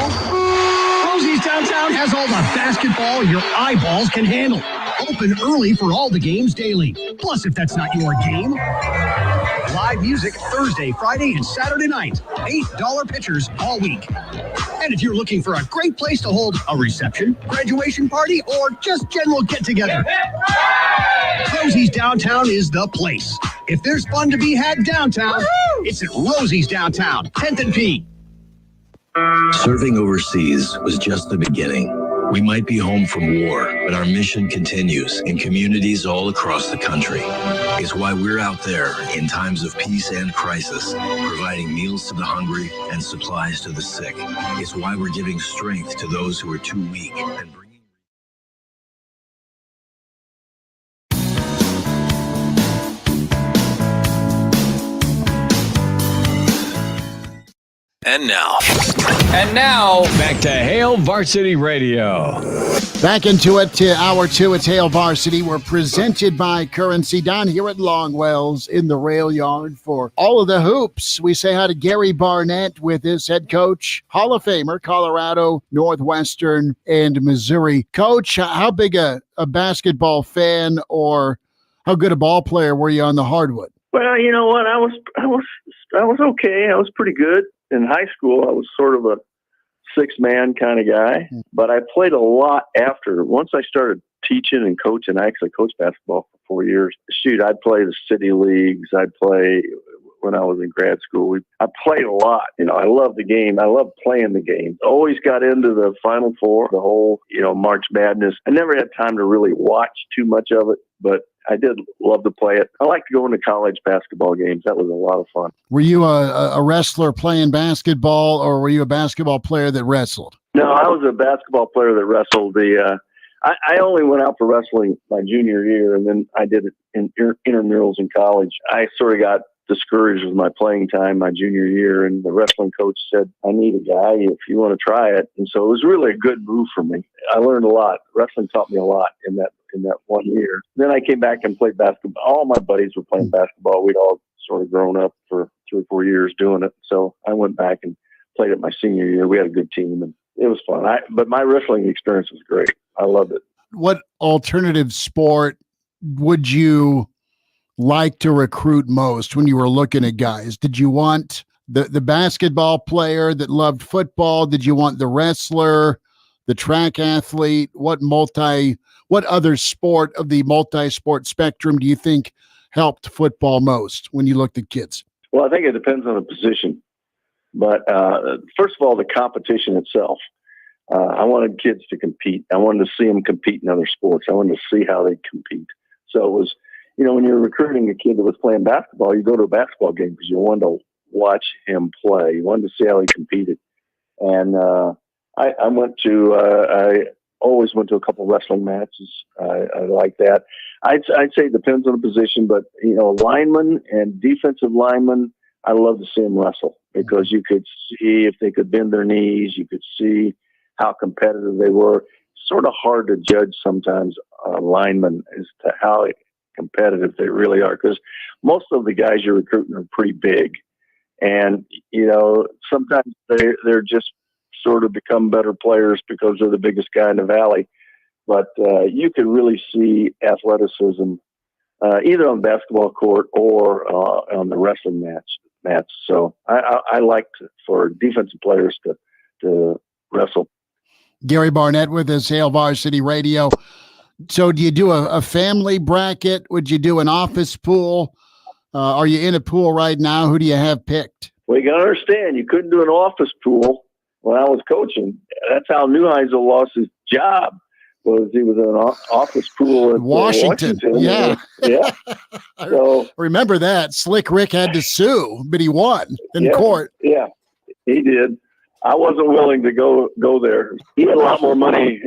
Rosie's Downtown has all the basketball your eyeballs can handle. Open early for all the games daily. Plus, if that's not your game, live music Thursday, Friday, and Saturday night. $8 pitchers all week. And if you're looking for a great place to hold a reception, graduation party, or just general get-together, Rosie's Downtown is the place. If there's fun to be had downtown, it's at Rosie's Downtown, 10th and P. Serving overseas was just the beginning. We might be home from war, but our mission continues in communities all across the country. It's why we're out there in times of peace and crisis, providing meals to the hungry and supplies to the sick. It's why we're giving strength to those who are too weak and bringing. And now, back to Hail Varsity Radio. Back into it to hour two. It's Hail Varsity. We're presented by Currency down here at Longwells in the rail yard for all of the hoops. We say hi to Gary Barnett with his head coach, Hall of Famer, Colorado, Northwestern, and Missouri. Coach, how big a basketball fan or how good a ball player were you on the hardwood? Well, you know what? I was okay. I was pretty good. In high school, I was sort of a six-man kind of guy, but I played a lot after. Once I started teaching and coaching, I actually coached basketball for 4 years. Shoot, I'd play the city leagues. I'd play when I was in grad school. I played a lot. You know, I love the game. I love playing the game. Always got into the Final Four, the whole, March Madness. I never had time to really watch too much of it, but I did love to play it. I liked going to college basketball games. That was a lot of fun. Were you a wrestler playing basketball, or were you a basketball player that wrestled? No, I was a basketball player that wrestled. I only went out for wrestling my junior year, and then I did it in intramurals in college. I sort of got discouraged with my playing time my junior year, and the wrestling coach said, I need a guy if you want to try it. And so it was really a good move for me. I learned a lot. Wrestling taught me a lot in that 1 year. Then I came back and played basketball. All my buddies were playing basketball. We'd all sort of grown up for 3 or 4 years doing it. So I went back and played it my senior year. We had a good team, and it was fun. But my wrestling experience was great. I loved it. What alternative sport would you like to recruit most when you were looking at guys? Did you want the basketball player that loved football? Did you want the wrestler, the track athlete? What other sport of the multi-sport spectrum do you think helped football most when you looked at kids? Well, I think it depends on the position. But first of all, the competition itself. I wanted kids to compete. I wanted to see them compete in other sports. I wanted to see how they compete. So it was, when you're recruiting a kid that was playing basketball, you go to a basketball game because you wanted to watch him play. You wanted to see how he competed. And I always went to a couple wrestling matches. I like that. I'd say it depends on the position, but linemen and defensive linemen, I love to see them wrestle because you could see if they could bend their knees. You could see how competitive they were. Sort of hard to judge sometimes linemen as to how competitive they really are, because most of the guys you're recruiting are pretty big, and sometimes they're just sort of become better players because they're the biggest guy in the valley. But you can really see athleticism either on the basketball court or on the wrestling mats. So I like for defensive players to wrestle. Gary Barnett with us, Hail Varsity Radio. So do you do a family bracket? Would you do an office pool? Are you in a pool right now? Who do you have picked? Well, you got to understand, you couldn't do an office pool when I was coaching. That's how Neuheisel lost his job, was he was in an office pool in Washington. Yeah. Yeah. So remember that. Slick Rick had to sue, but he won in court. Yeah, he did. I wasn't willing to go there. He had a lot more money.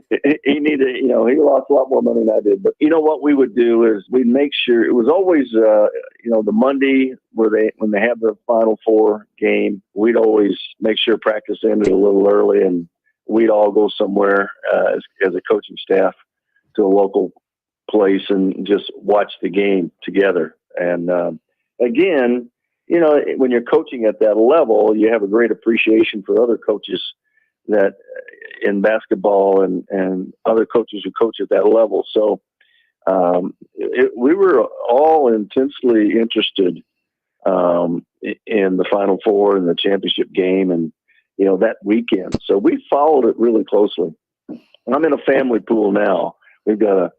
He needed, he lost a lot more money than I did. But what we would do is we'd make sure it was always, the Monday when they have the Final Four game, we'd always make sure practice ended a little early, and we'd all go somewhere as a coaching staff to a local place and just watch the game together. And again, when you're coaching at that level, you have a great appreciation for other coaches that in basketball and other coaches who coach at that level. So We were all intensely interested in the Final Four and the championship game, and that weekend. So we followed it really closely. I'm in a family pool now. We've got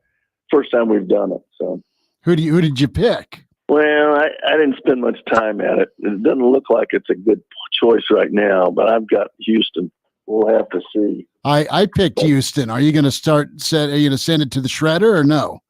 first time we've done it. So who did you pick? Well, I didn't spend much time at it. It doesn't look like it's a good choice right now, but I've got Houston. We'll have to see. I picked Houston. Are you going to are you going to send it to the shredder or no?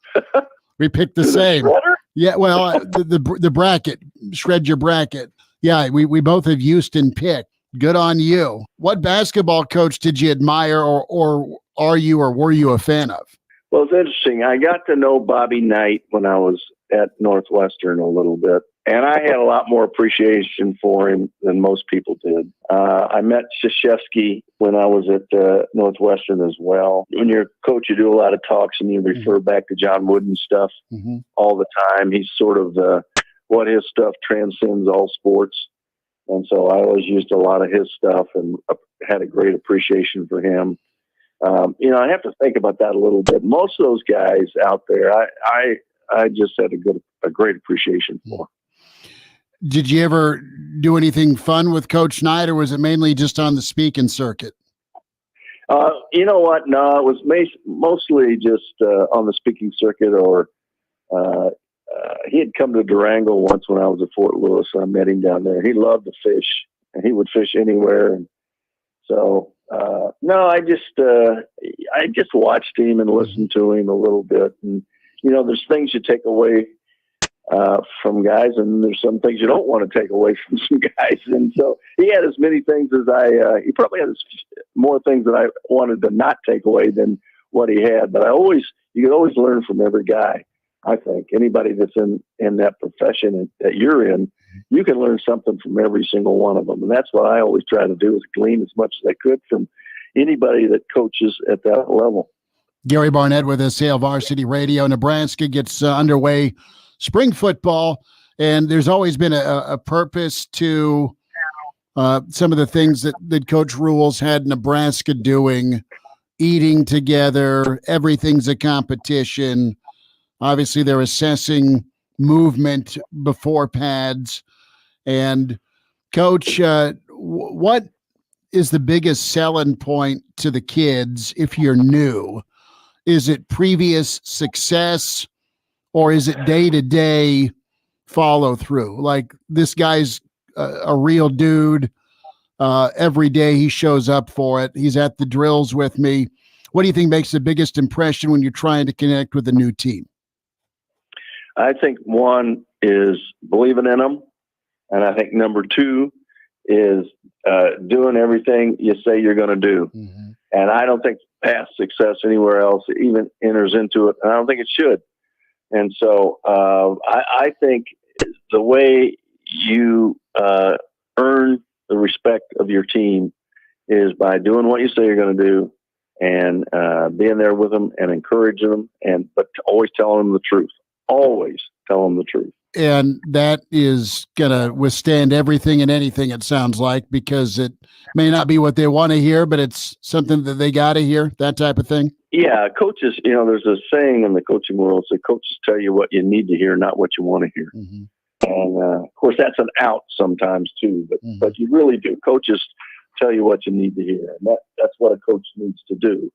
We picked the same. Shredder? Yeah, well, the bracket, shred your bracket. Yeah, we both have Houston picked. Good on you. What basketball coach did you admire or were you a fan of? Well, it's interesting. I got to know Bobby Knight when I was at Northwestern a little bit, and I had a lot more appreciation for him than most people did. I met Krzyzewski when I was at Northwestern as well. When you're a coach, you do a lot of talks, and you refer back to John Wooden stuff all the time. He's sort of what his stuff transcends all sports. And so I always used a lot of his stuff and had a great appreciation for him. I have to think about that a little bit. Most of those guys out there, I just had a great appreciation for. Did you ever do anything fun with Coach Knight, or was it mainly just on the speaking circuit? You know what? No, it was mostly just on the speaking circuit, or he had come to Durango once when I was at Fort Lewis. I met him down there. He loved to fish, and he would fish anywhere. And so, no, I just watched him and listened to him a little bit. And, there's things you take away from guys, and there's some things you don't want to take away from some guys. And so he had as many things as he probably had more things that I wanted to not take away than what he had. But you can always learn from every guy. I think anybody that's in that profession that you're in, you can learn something from every single one of them. And that's what I always try to do, is glean as much as I could from anybody that coaches at that level. Gary Barnett with us, Hail Varsity Radio. Nebraska gets underway spring football, and there's always been a purpose to some of the things that Coach Rules had Nebraska doing, eating together, everything's a competition. Obviously, they're assessing movement before pads. And, Coach, what is the biggest selling point to the kids if you're new? Is it previous success, or is it day-to-day follow-through? Like, this guy's a real dude. Every day he shows up for it. He's at the drills with me. What do you think makes the biggest impression when you're trying to connect with a new team? I think one is believing in them. And I think number two is doing everything you say you're going to do. Mm-hmm. And I don't think past success anywhere else even enters into it. And I don't think it should. And so I think the way you earn the respect of your team is by doing what you say you're going to do, and being there with them and encouraging them, but always telling them the truth. Always tell them the truth. And that is going to withstand everything and anything, it sounds like, because it may not be what they want to hear, but it's something that they got to hear, that type of thing. Yeah, coaches, there's a saying in the coaching world, so coaches tell you what you need to hear, not what you want to hear. Mm-hmm. And, of course, that's an out sometimes, too, but you really do. Coaches tell you what you need to hear, and that's what a coach needs to do.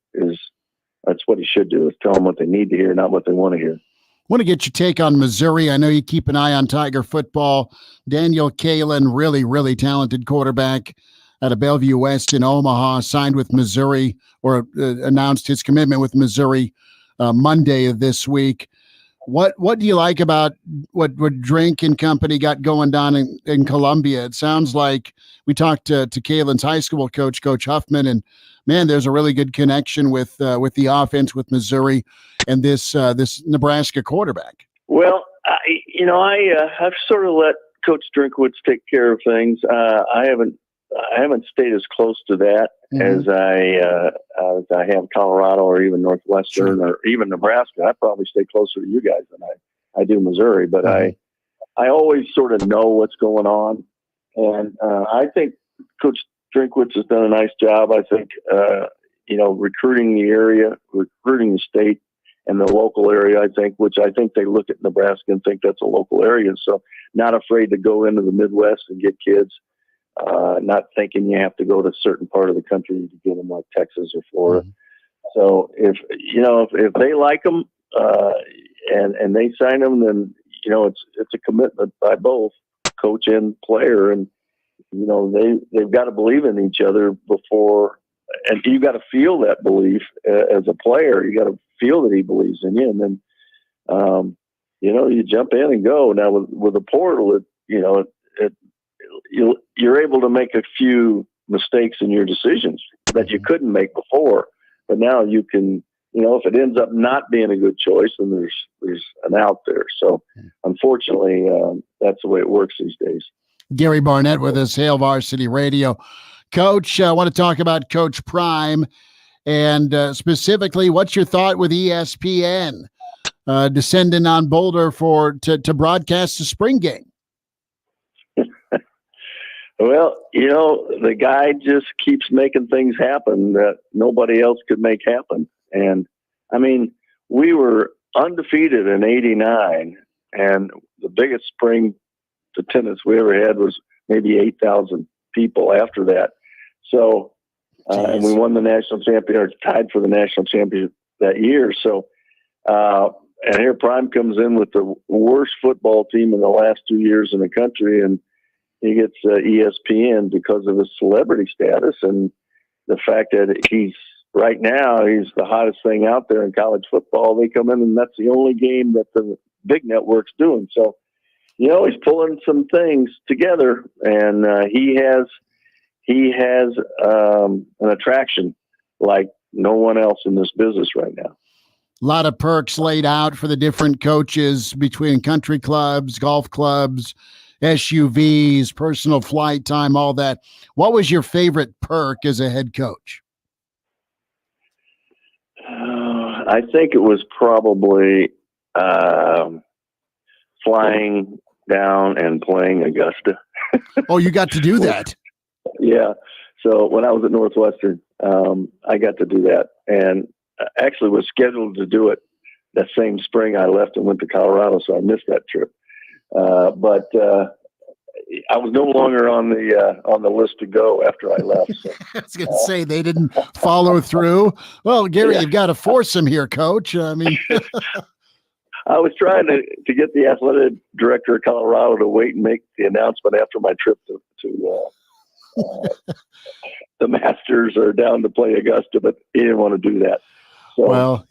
That's what he should do, is tell them what they need to hear, not what they want to hear. I want to get your take on Missouri. I know you keep an eye on Tiger football. Daniel Kalen, really, really talented quarterback out of Bellevue West in Omaha, signed with Missouri, or announced his commitment with Missouri Monday of this week. What do you like about what Drink and company got going down in Columbia? It sounds like we talked to Kalen's high school coach, Coach Huffman, and man, there's a really good connection with the offense with Missouri and this Nebraska quarterback. Well, I've sort of let Coach Drinkwitz take care of things. I haven't stayed as close to that as I have Colorado or even Northwestern or even Nebraska. I probably stay closer to you guys than I do Missouri, but I always sort of know what's going on. And I think Coach Drinkwitz has done a nice job. I think, recruiting the area, recruiting the state, and the local area, I think, which I think they look at Nebraska and think that's a local area. So not afraid to go into the Midwest and get kids, not thinking you have to go to a certain part of the country to get them, like Texas or Florida. So if they like them and they sign them, then, it's a commitment by both coach and player. And, they've got to believe in each other before, and you got to feel that belief as a player. You got to feel that he believes in you. And then, you jump in and go. Now with the portal, you're able to make a few mistakes in your decisions that you couldn't make before. But now you can, if it ends up not being a good choice, then there's an out there. So unfortunately, that's the way it works these days. Gary Barnett with us, Hail Varsity Radio. Coach, I want to talk about Coach Prime, and specifically, what's your thought with ESPN descending on Boulder to broadcast the spring game? Well, the guy just keeps making things happen that nobody else could make happen. And I mean, we were undefeated in '89, and the biggest spring attendance we ever had was maybe 8,000 people after that. So, and we won the national championship, or tied for the national championship that year. So, and here Prime comes in with the worst football team in the last 2 years in the country, and he gets ESPN because of his celebrity status and the fact that he's the hottest thing out there in college football. They come in, and that's the only game that the big network's doing. So, he's pulling some things together, and he has an attraction like no one else in this business right now. A lot of perks laid out for the different coaches between country clubs, golf clubs, SUVs, personal flight time, all that. What was your favorite perk as a head coach? I think it was probably flying down and playing Augusta. Oh, you got to do that? Yeah. So when I was at Northwestern, I got to do that, and actually was scheduled to do it that same spring I left and went to Colorado, so I missed that trip. But I was no longer on the list to go after I left. So. I was going to say they didn't follow through. Well, Gary, You've got to force him here, Coach. I mean, I was trying to get the athletic director of Colorado to wait and make the announcement after my trip to the Masters or down to play Augusta, but he didn't want to do that. So, well,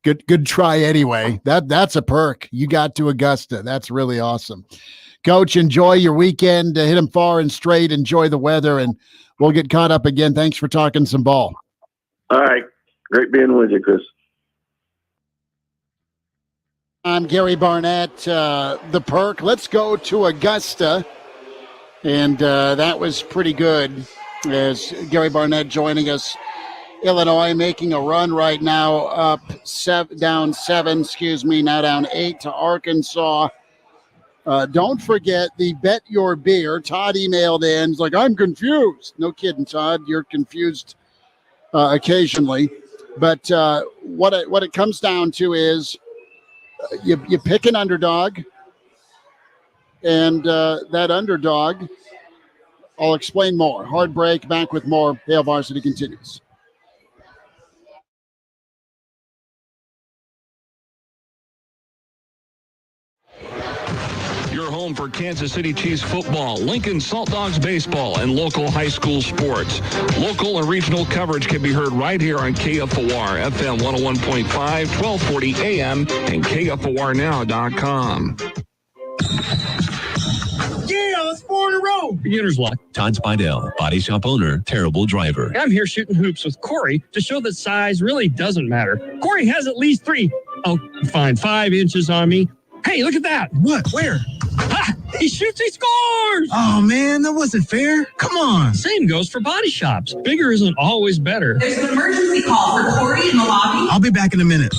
good try anyway. That's a perk. You got to Augusta. That's really awesome. Coach, enjoy your weekend. Hit them far and straight. Enjoy the weather, and we'll get caught up again. Thanks for talking some ball. All right. Great being with you, Chris. I'm Gary Barnett, the perk. Let's go to Augusta. And that was pretty good as Gary Barnett joining us. Illinois making a run right now, down 7, now down 8 to Arkansas. Don't forget the Bet Your Beer. Todd emailed in. He's like, I'm confused. No kidding, Todd. You're confused occasionally. But what it comes down to is you pick an underdog, and that underdog, I'll explain more. Hard break, back with more. Hail Varsity continues. Your home for Kansas City Chiefs football, Lincoln Salt Dogs baseball, and local high school sports. Local and regional coverage can be heard right here on KFOR, FM 101.5, 1240 AM, and KFORnow.com. Yeah, that's 4 in a row. Beginner's luck. Todd Spidell, body shop owner, terrible driver. I'm here shooting hoops with Corey to show that size really doesn't matter. Corey has at least 5 inches on me. Hey, look at that. What? Where? Ah, he shoots, he scores. Oh, man, that wasn't fair. Come on. Same goes for body shops. Bigger isn't always better. There's an emergency call for Corey in the lobby. I'll be back in a minute.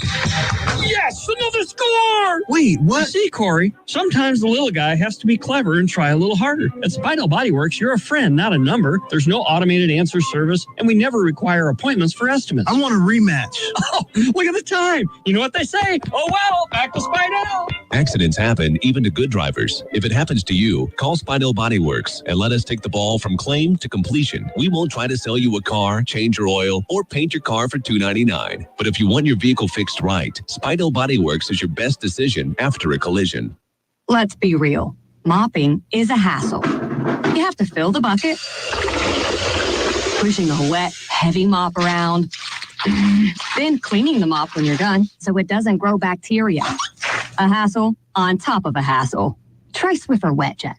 Yes, another score! Wait, what? You see, Corey, sometimes the little guy has to be clever and try a little harder. At Spidell Body Works, you're a friend, not a number. There's no automated answer service, and we never require appointments for estimates. I want a rematch. Oh, look at the time. You know what they say? Oh, well, back to Spidell. Accidents happen even to good drivers. If it happens to you, call Spidell Body Works and let us take the ball from claim to completion. We won't try to sell you a car, change your oil, or paint your car for $2.99. But if you want your vehicle fixed right, Spidell Body Works is your best decision after a collision. Let's be real. Mopping is a hassle. You have to fill the bucket, pushing a wet, heavy mop around, then cleaning the mop when you're done so it doesn't grow bacteria. A hassle on top of a hassle. Try Swiffer Wet Jet.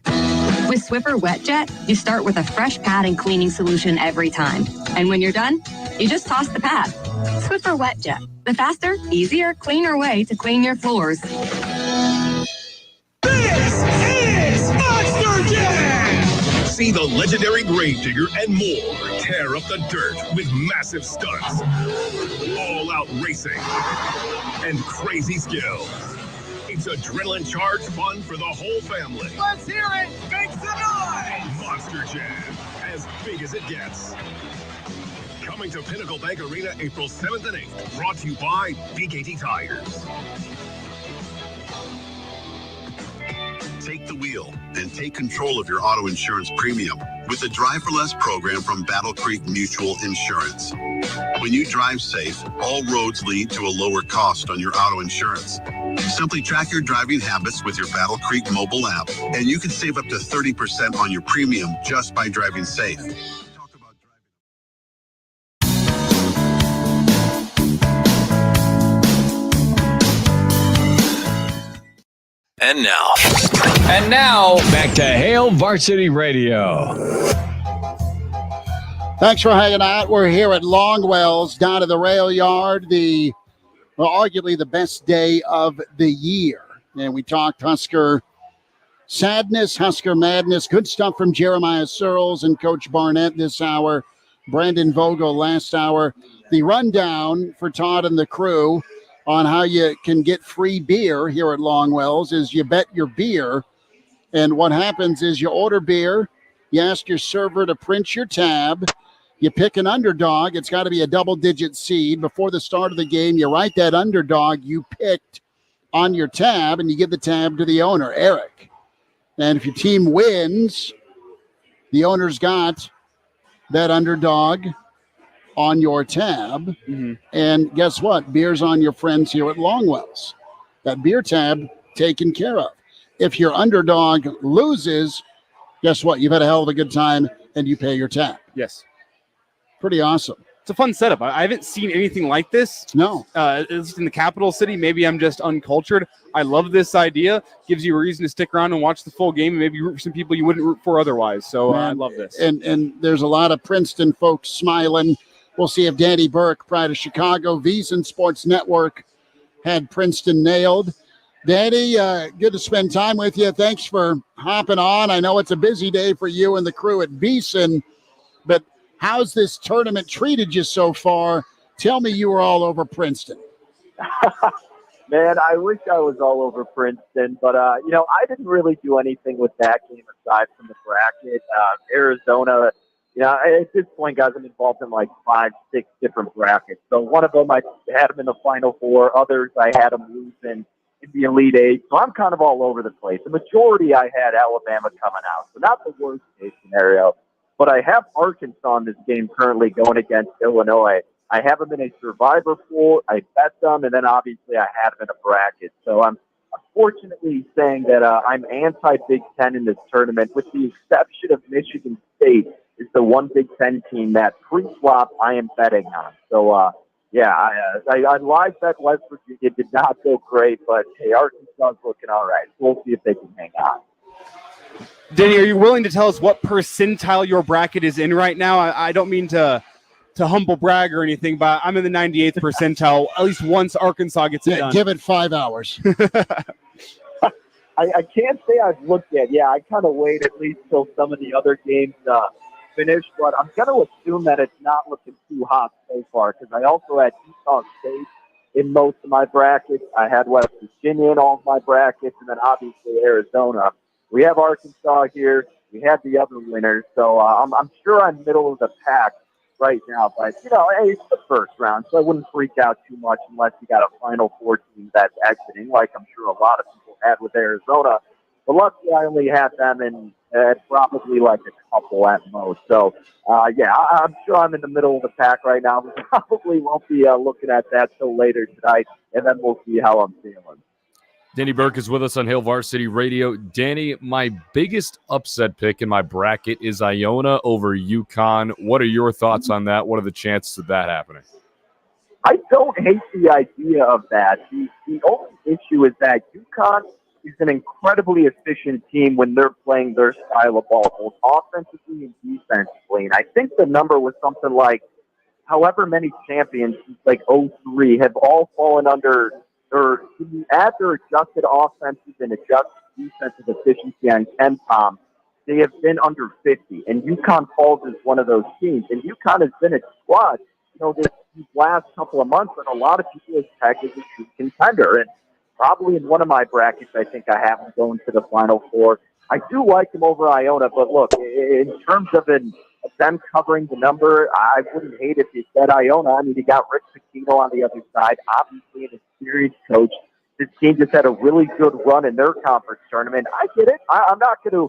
With Swiffer Wet Jet, you start with a fresh pad and cleaning solution every time. And when you're done, you just toss the pad. Swiffer Wet Jet. The faster, easier, cleaner way to clean your floors. This is Monster Jam! See the legendary Gravedigger and more tear up the dirt with massive stunts, all-out racing, and crazy skill. It's adrenaline-charged fun for the whole family. Let's hear it! Make some noise! Monster Jam, as big as it gets. Coming to Pinnacle Bank Arena April 7th and 8th. Brought to you by BKT Tires. Take the wheel and take control of your auto insurance premium with the Drive for Less program from Battle Creek Mutual Insurance. When you drive safe, all roads lead to a lower cost on your auto insurance. Simply track your driving habits with your Battle Creek mobile app, and you can save up to 30% on your premium just by driving safe. And now, back to Hail Varsity Radio. Thanks for hanging out. We're here at Longwell's down at the rail yard, arguably the best day of the year. And we talked Husker sadness, Husker madness, good stuff from Jeremiah Searles and Coach Barnett this hour, Brandon Vogel last hour. The rundown for Todd and the crew on how you can get free beer here at Longwell's is you bet your beer. And what happens is you order beer, you ask your server to print your tab, you pick an underdog. It's got to be a double-digit seed. Before the start of the game, you write that underdog you picked on your tab, and you give the tab to the owner, Eric. And if your team wins, the owner's got that underdog on your tab. Mm-hmm. And guess what? Beer's on your friends here at Longwell's. That beer tab taken care of. If your underdog loses, guess what? You've had a hell of a good time, and you pay your tab. Yes. Pretty awesome. It's a fun setup. I haven't seen anything like this. No. At least in the capital city. Maybe I'm just uncultured. I love this idea. Gives you a reason to stick around and watch the full game and maybe root for some people you wouldn't root for otherwise. So I love this. And there's a lot of Princeton folks smiling. We'll see if Danny Burke, Pride of Chicago, VSiN Sports Network, had Princeton nailed. Danny, good to spend time with you. Thanks for hopping on. I know it's a busy day for you and the crew at VSiN, but how's this tournament treated you so far? Tell me you were all over Princeton. Man, I wish I was all over Princeton, but, I didn't really do anything with that game aside from the bracket. Arizona, at this point, guys, I'm involved in like 5, 6 different brackets. So one of them, I had them in the Final Four. Others, I had them losing in the Elite Eight. So I'm kind of all over the place. The majority, I had Alabama coming out. So not the worst case scenario. But I have Arkansas in this game currently going against Illinois. I have them in a survivor pool. I bet them, and then obviously I have them in a bracket. So I'm unfortunately saying that I'm anti-Big Ten in this tournament, with the exception of Michigan State is the one Big Ten team that pre-flop I am betting on. So, I live bet West Virginia. It did not go great, but hey, Arkansas is looking all right. We'll see if they can hang on. Danny, are you willing to tell us what percentile your bracket is in right now? I don't mean to humble brag or anything, but I'm in the 98th percentile. At least once Arkansas gets it done. Give it 5 hours. I can't say I've looked at. Yeah, I kind of wait at least till some of the other games finish, but I'm going to assume that it's not looking too hot so far because I also had Utah State in most of my brackets. I had West Virginia in all of my brackets, and then obviously Arizona. We have Arkansas here. We had the other winners, so I'm sure I'm middle of the pack right now. But, hey, it's the first round, so I wouldn't freak out too much unless you got a Final Four team that's exiting, like I'm sure a lot of people had with Arizona. But luckily, I only had them in probably like a couple at most. So, I'm sure I'm in the middle of the pack right now. We probably won't be looking at that till later tonight, and then we'll see how I'm feeling. Danny Burke is with us on Hail Varsity Radio. Danny, my biggest upset pick in my bracket is Iona over UConn. What are your thoughts on that? What are the chances of that happening? I don't hate the idea of that. The only issue is that UConn is an incredibly efficient team when they're playing their style of ball, both offensively and defensively. And I think the number was something like however many champions since like 03 have all fallen under, or add their adjusted offensive and adjusted defensive efficiency on KenPom, they have been under 50. And UConn falls as one of those teams. And UConn has been a squad, these last couple of months, and a lot of people have tagged as a true contender. And probably in one of my brackets, I think I have them going to the Final Four. I do like them over Iona, but look, in terms of them covering the number, I wouldn't hate if you said Iona. I mean, you got Rick Pitino on the other side, obviously an experienced coach. This team just had a really good run in their conference tournament. I get it. I'm not going to,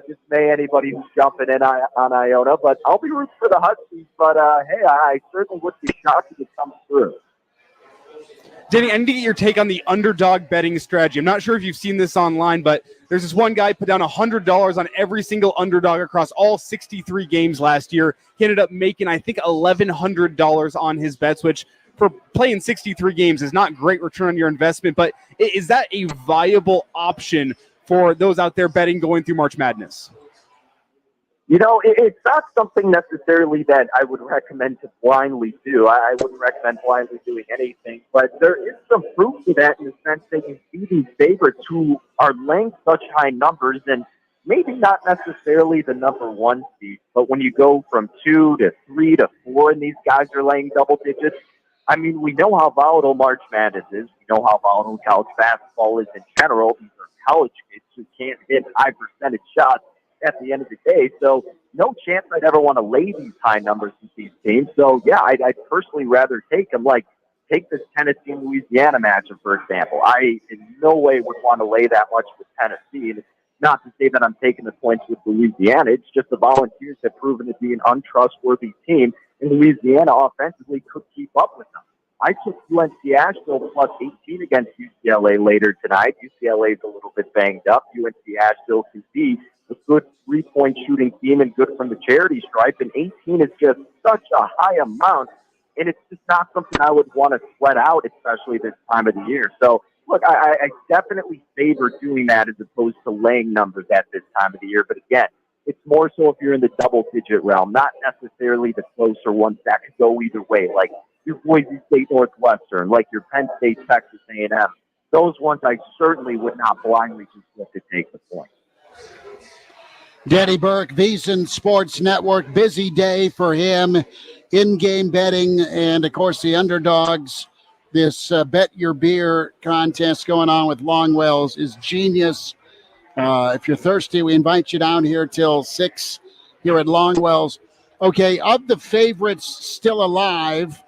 dismay anybody who's jumping in on Iona, but I'll be rooting for the Huskies. But, hey, I certainly would be shocked if it comes through. Danny, I need to get your take on the underdog betting strategy. I'm not sure if you've seen this online, but there's this one guy put down $100 on every single underdog across all 63 games last year. He ended up making, I think, $1,100 on his bets, which for playing 63 games is not great return on your investment. But is that a viable option for those out there betting going through March Madness? It's not something necessarily that I would recommend to blindly do. I wouldn't recommend blindly doing anything, but there is some proof to that in the sense that you see these favorites who are laying such high numbers, and maybe not necessarily the number one seed, but when you go from 2 to 3 to 4 and these guys are laying double digits, I mean, we know how volatile March Madness is. We know how volatile college basketball is in general. These are college kids who can't hit high percentage shots at the end of the day. So no chance I'd ever want to lay these high numbers with these teams. So, yeah, I'd personally rather take them. Like, take this Tennessee and Louisiana matchup, for example. I in no way would want to lay that much with Tennessee. And it's not to say that I'm taking the points with Louisiana. It's just the Volunteers have proven to be an untrustworthy team, and Louisiana offensively could keep up with them. I took UNC Asheville plus 18 against UCLA later tonight. UCLA is a little bit banged up. UNC Asheville can be a good three-point shooting team and good from the charity stripe, and 18 is just such a high amount, and it's just not something I would want to sweat out, especially this time of the year. So, look, I definitely favor doing that as opposed to laying numbers at this time of the year. But again, it's more so if you're in the double-digit realm, not necessarily the closer ones that could go either way, like your Boise State Northwestern, like your Penn State Texas A&M. Those ones I certainly would not blindly just look to take the point. Danny Burke, VSiN Sports Network, busy day for him, in-game betting, and, of course, the underdogs. This Bet Your Beer contest going on with Longwells is genius. If you're thirsty, we invite you down here till 6 here at Longwells. Okay, of the favorites still alive,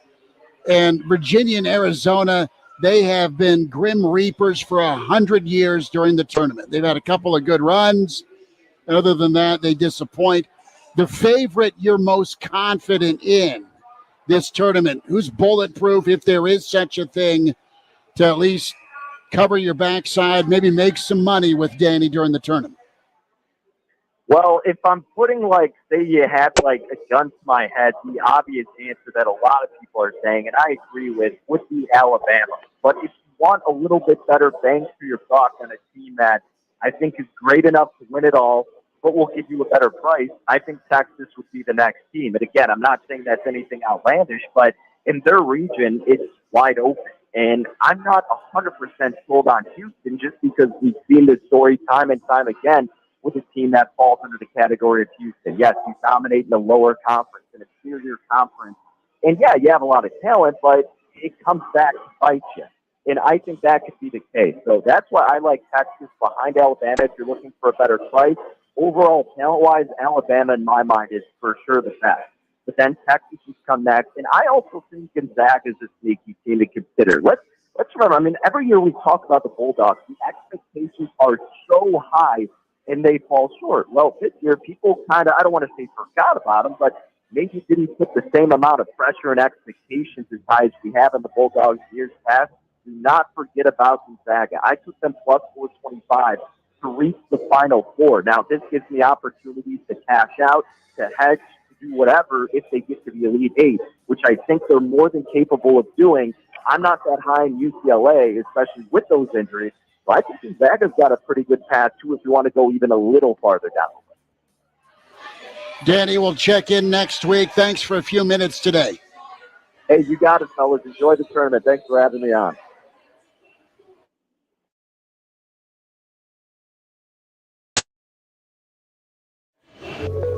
and Virginia and Arizona, they have been grim reapers for 100 years during the tournament. They've had a couple of good runs. Other than that, they disappoint. The favorite you're most confident in this tournament, who's bulletproof, if there is such a thing, to at least cover your backside, maybe make some money with Danny during the tournament? Well, if I'm putting, say you had, a gun to my head, the obvious answer that a lot of people are saying, and I agree with, would be Alabama. But if you want a little bit better bang for your buck on a team that I think is great enough to win it all, but will give you a better price, I think Texas would be the next team. And again, I'm not saying that's anything outlandish, but in their region, it's wide open. And I'm not 100% sold on Houston just because we've seen this story time and time again with a team that falls under the category of Houston. Yes, you dominate in the lower conference, an inferior conference. And yeah, you have a lot of talent, but it comes back to bite you. And I think that could be the case. So that's why I like Texas behind Alabama if you're looking for a better price. Overall, talent-wise, Alabama, in my mind, is for sure the best. But then Texas has come next. And I also think Gonzaga is a sneaky team to consider. Let's remember, I mean, every year we talk about the Bulldogs. The expectations are so high, and they fall short. Well, this year, people kind of, I don't want to say forgot about them, but maybe didn't put the same amount of pressure and expectations as high as we have in the Bulldogs years past. Do not forget about Gonzaga. I took them plus 425 to reach the Final Four. Now, this gives me opportunities to cash out, to hedge, to do whatever if they get to the Elite Eight, which I think they're more than capable of doing. I'm not that high in UCLA, especially with those injuries. So I think Gonzaga's got a pretty good path, too, if you want to go even a little farther down the list. Danny will check in next week. Thanks for a few minutes today. Hey, you got it, fellas. Enjoy the tournament. Thanks for having me on.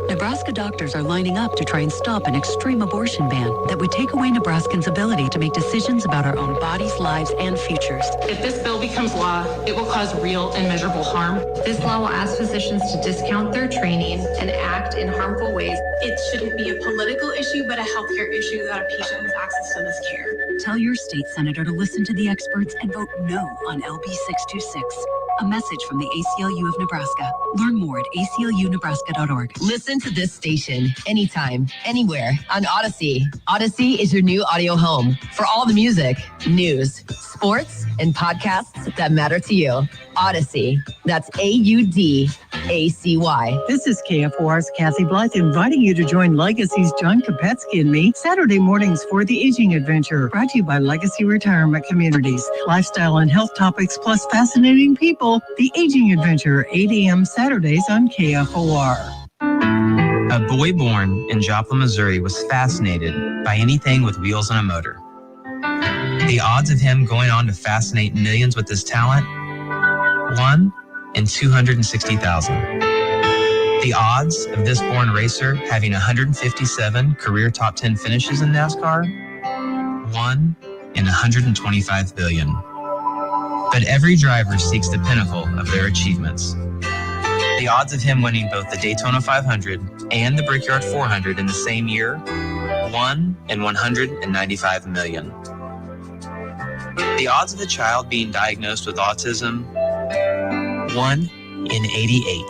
Nebraska doctors are lining up to try and stop an extreme abortion ban that would take away Nebraskans' ability to make decisions about our own bodies, lives, and futures. If this bill becomes law, it will cause real and measurable harm. This law will ask physicians to discount their training and act in harmful ways. It shouldn't be a political issue, but a healthcare issue that a patient has access to this care. Tell your state senator to listen to the experts and vote no on LB 626. A message from the ACLU of Nebraska. Learn more at aclunebraska.org. Listen to this station anytime, anywhere on Odyssey. Odyssey is your new audio home for all the music, news, sports, and podcasts that matter to you. Odyssey. That's AUDACY. This is KFOR's Kathy Blythe inviting you to join Legacy's John Kopetsky and me Saturday mornings for the Aging Adventure, brought to you by Legacy Retirement Communities. Lifestyle and health topics plus fascinating people. The Aging Adventure, 8 a.m. Saturdays on KFOR. A boy born in Joplin, Missouri was fascinated by anything with wheels and a motor. The odds of him going on to fascinate millions with his talent? 1 in 260,000. The odds of this born racer having 157 career top 10 finishes in NASCAR? 1 in 125 billion. But every driver seeks the pinnacle of their achievements. The odds of him winning both the Daytona 500 and the Brickyard 400 in the same year? 1 in 195 million. The odds of a child being diagnosed with autism? 1 in 88.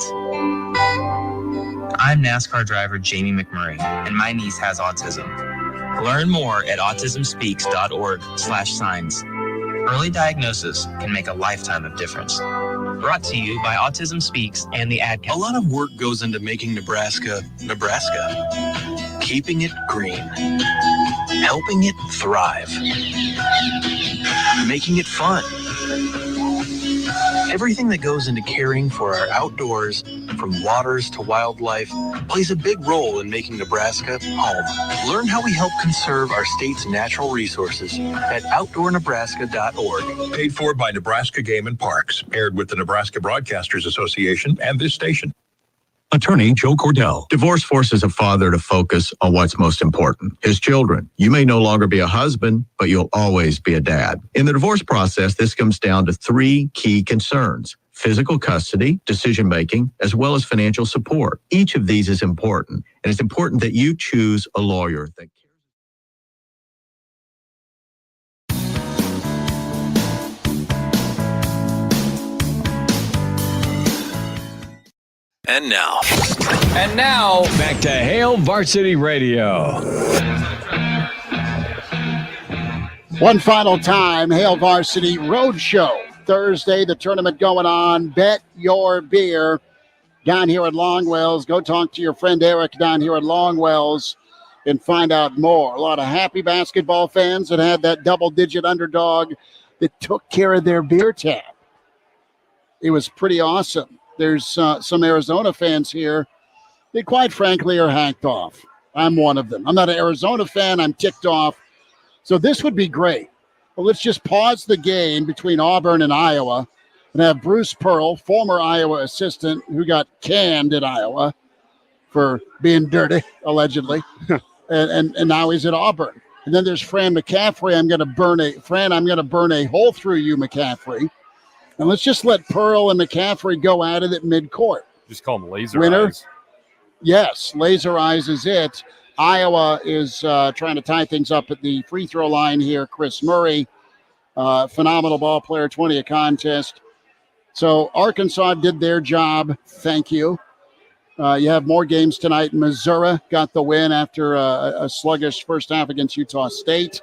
I'm NASCAR driver Jamie McMurray, and my niece has autism. Learn more at autismspeaks.org/signs. Early diagnosis can make a lifetime of difference. Brought to you by Autism Speaks and the Ad Council. A lot of work goes into making Nebraska, Nebraska. Keeping it green. Helping it thrive. Making it fun. Everything that goes into caring for our outdoors, from waters to wildlife, plays a big role in making Nebraska home. Learn how we help conserve our state's natural resources at outdoornebraska.org. Paid for by Nebraska Game and Parks. Aired with the Nebraska Broadcasters Association and this station. Attorney Joe Cordell. Divorce forces a father to focus on what's most important, his children. You may no longer be a husband, but you'll always be a dad. In the divorce process, this comes down to 3 key concerns: physical custody, decision-making, as well as financial support. Each of these is important, and it's important that you choose a lawyer that And now, back to Hail Varsity Radio. One final time, Hail Varsity Roadshow. Thursday, the tournament going on. Bet your beer down here at Longwells. Go talk to your friend Eric down here at Longwells and find out more. A lot of happy basketball fans that had that double-digit underdog that took care of their beer tab. It was pretty awesome. There's some Arizona fans here that, quite frankly, are hacked off. I'm one of them. I'm not an Arizona fan. I'm ticked off. So this would be great. Well, let's just pause the game between Auburn and Iowa and have Bruce Pearl, former Iowa assistant who got canned at Iowa for being dirty, allegedly, and now he's at Auburn. And then there's Fran McCaffrey. I'm going to burn a hole through you, McCaffrey. And let's just let Pearl and McCaffrey go at it at midcourt. Just call them laser Winner? eyes. Yes, laser eyes is it. Iowa is trying to tie things up at the free throw line here. Chris Murray, phenomenal ball player, 20 a contest. So Arkansas did their job. Thank you. You have more games tonight. Missouri got the win after a sluggish first half against Utah State.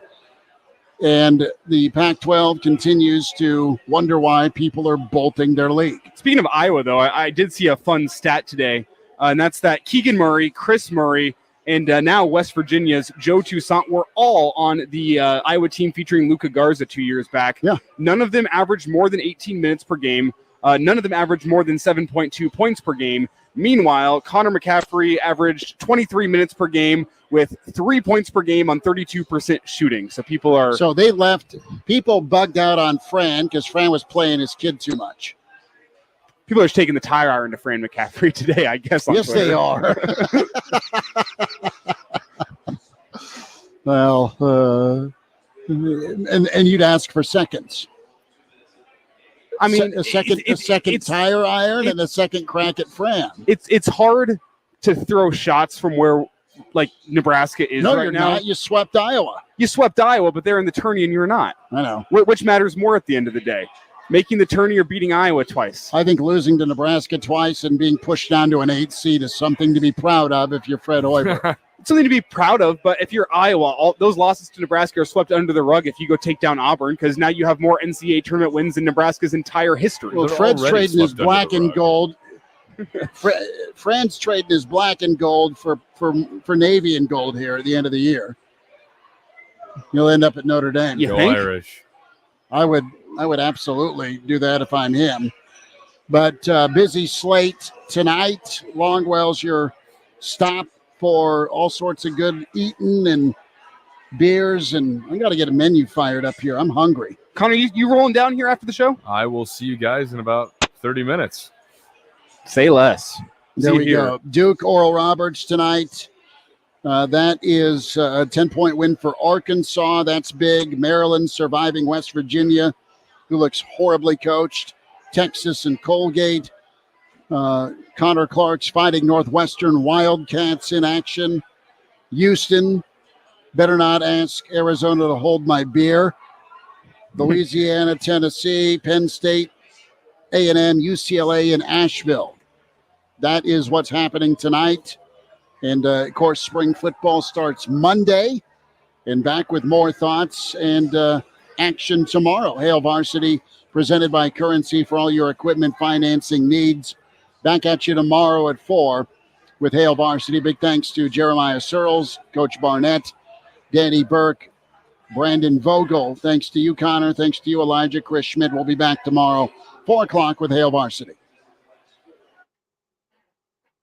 And the Pac-12 continues to wonder why people are bolting their league. Speaking of Iowa, though, I did see a fun stat today, and that's that Keegan Murray, Chris Murray, and now West Virginia's Joe Toussaint were all on the Iowa team featuring Luka Garza 2 years back. Yeah. None of them averaged more than 18 minutes per game. None of them averaged more than 7.2 points per game. Meanwhile, Connor McCaffrey averaged 23 minutes per game with 3 points per game on 32% shooting. So So they left. People bugged out on Fran because Fran was playing his kid too much. People are just taking the tire iron to Fran McCaffrey today, I guess. Yes, Twitter. they are. Well, and you'd ask for seconds. I mean, a second tire iron and a second crack at Fran. It's hard to throw shots from where like Nebraska is no, right you're now. not. You swept Iowa. You swept Iowa, but they're in the tourney and you're not. I know. Which matters more at the end of the day? Making the tourney or beating Iowa twice? I think losing to Nebraska twice and being pushed down to an 8 seed is something to be proud of if you're Fred Hoiberg. It's something to be proud of, but if you're Iowa, all those losses to Nebraska are swept under the rug if you go take down Auburn, because now you have more NCAA tournament wins than Nebraska's entire history. Well, Fred's trading his black and gold. Fran's trading his black and gold for navy and gold here at the end of the year. You'll end up at Notre Dame. Go Irish. I would absolutely do that if I'm him. But busy slate tonight. Longwell's your stop for all sorts of good eating and beers, and I got to get a menu fired up here. I'm hungry. Connor, you rolling down here after the show? I will see you guys in about 30 minutes. Say less. There we go. Duke, Oral Roberts tonight. That is a 10-point win for Arkansas. That's big. Maryland surviving West Virginia, who looks horribly coached. Texas and Colgate. Connor Clark's fighting Northwestern Wildcats in action. Houston, better not ask Arizona to hold my beer. Louisiana, Tennessee, Penn State, A&M, UCLA, and Asheville. That is what's happening tonight. And, of course, spring football starts Monday. And back with more thoughts and action tomorrow. Hail Varsity, presented by Currency for all your equipment financing needs. Back at you tomorrow at 4 with Hail Varsity. Big thanks to Jeremiah Searles, Coach Barnett, Danny Burke, Brandon Vogel. Thanks to you, Connor. Thanks to you, Elijah. Chris Schmidt will be back tomorrow, 4 o'clock with Hail Varsity.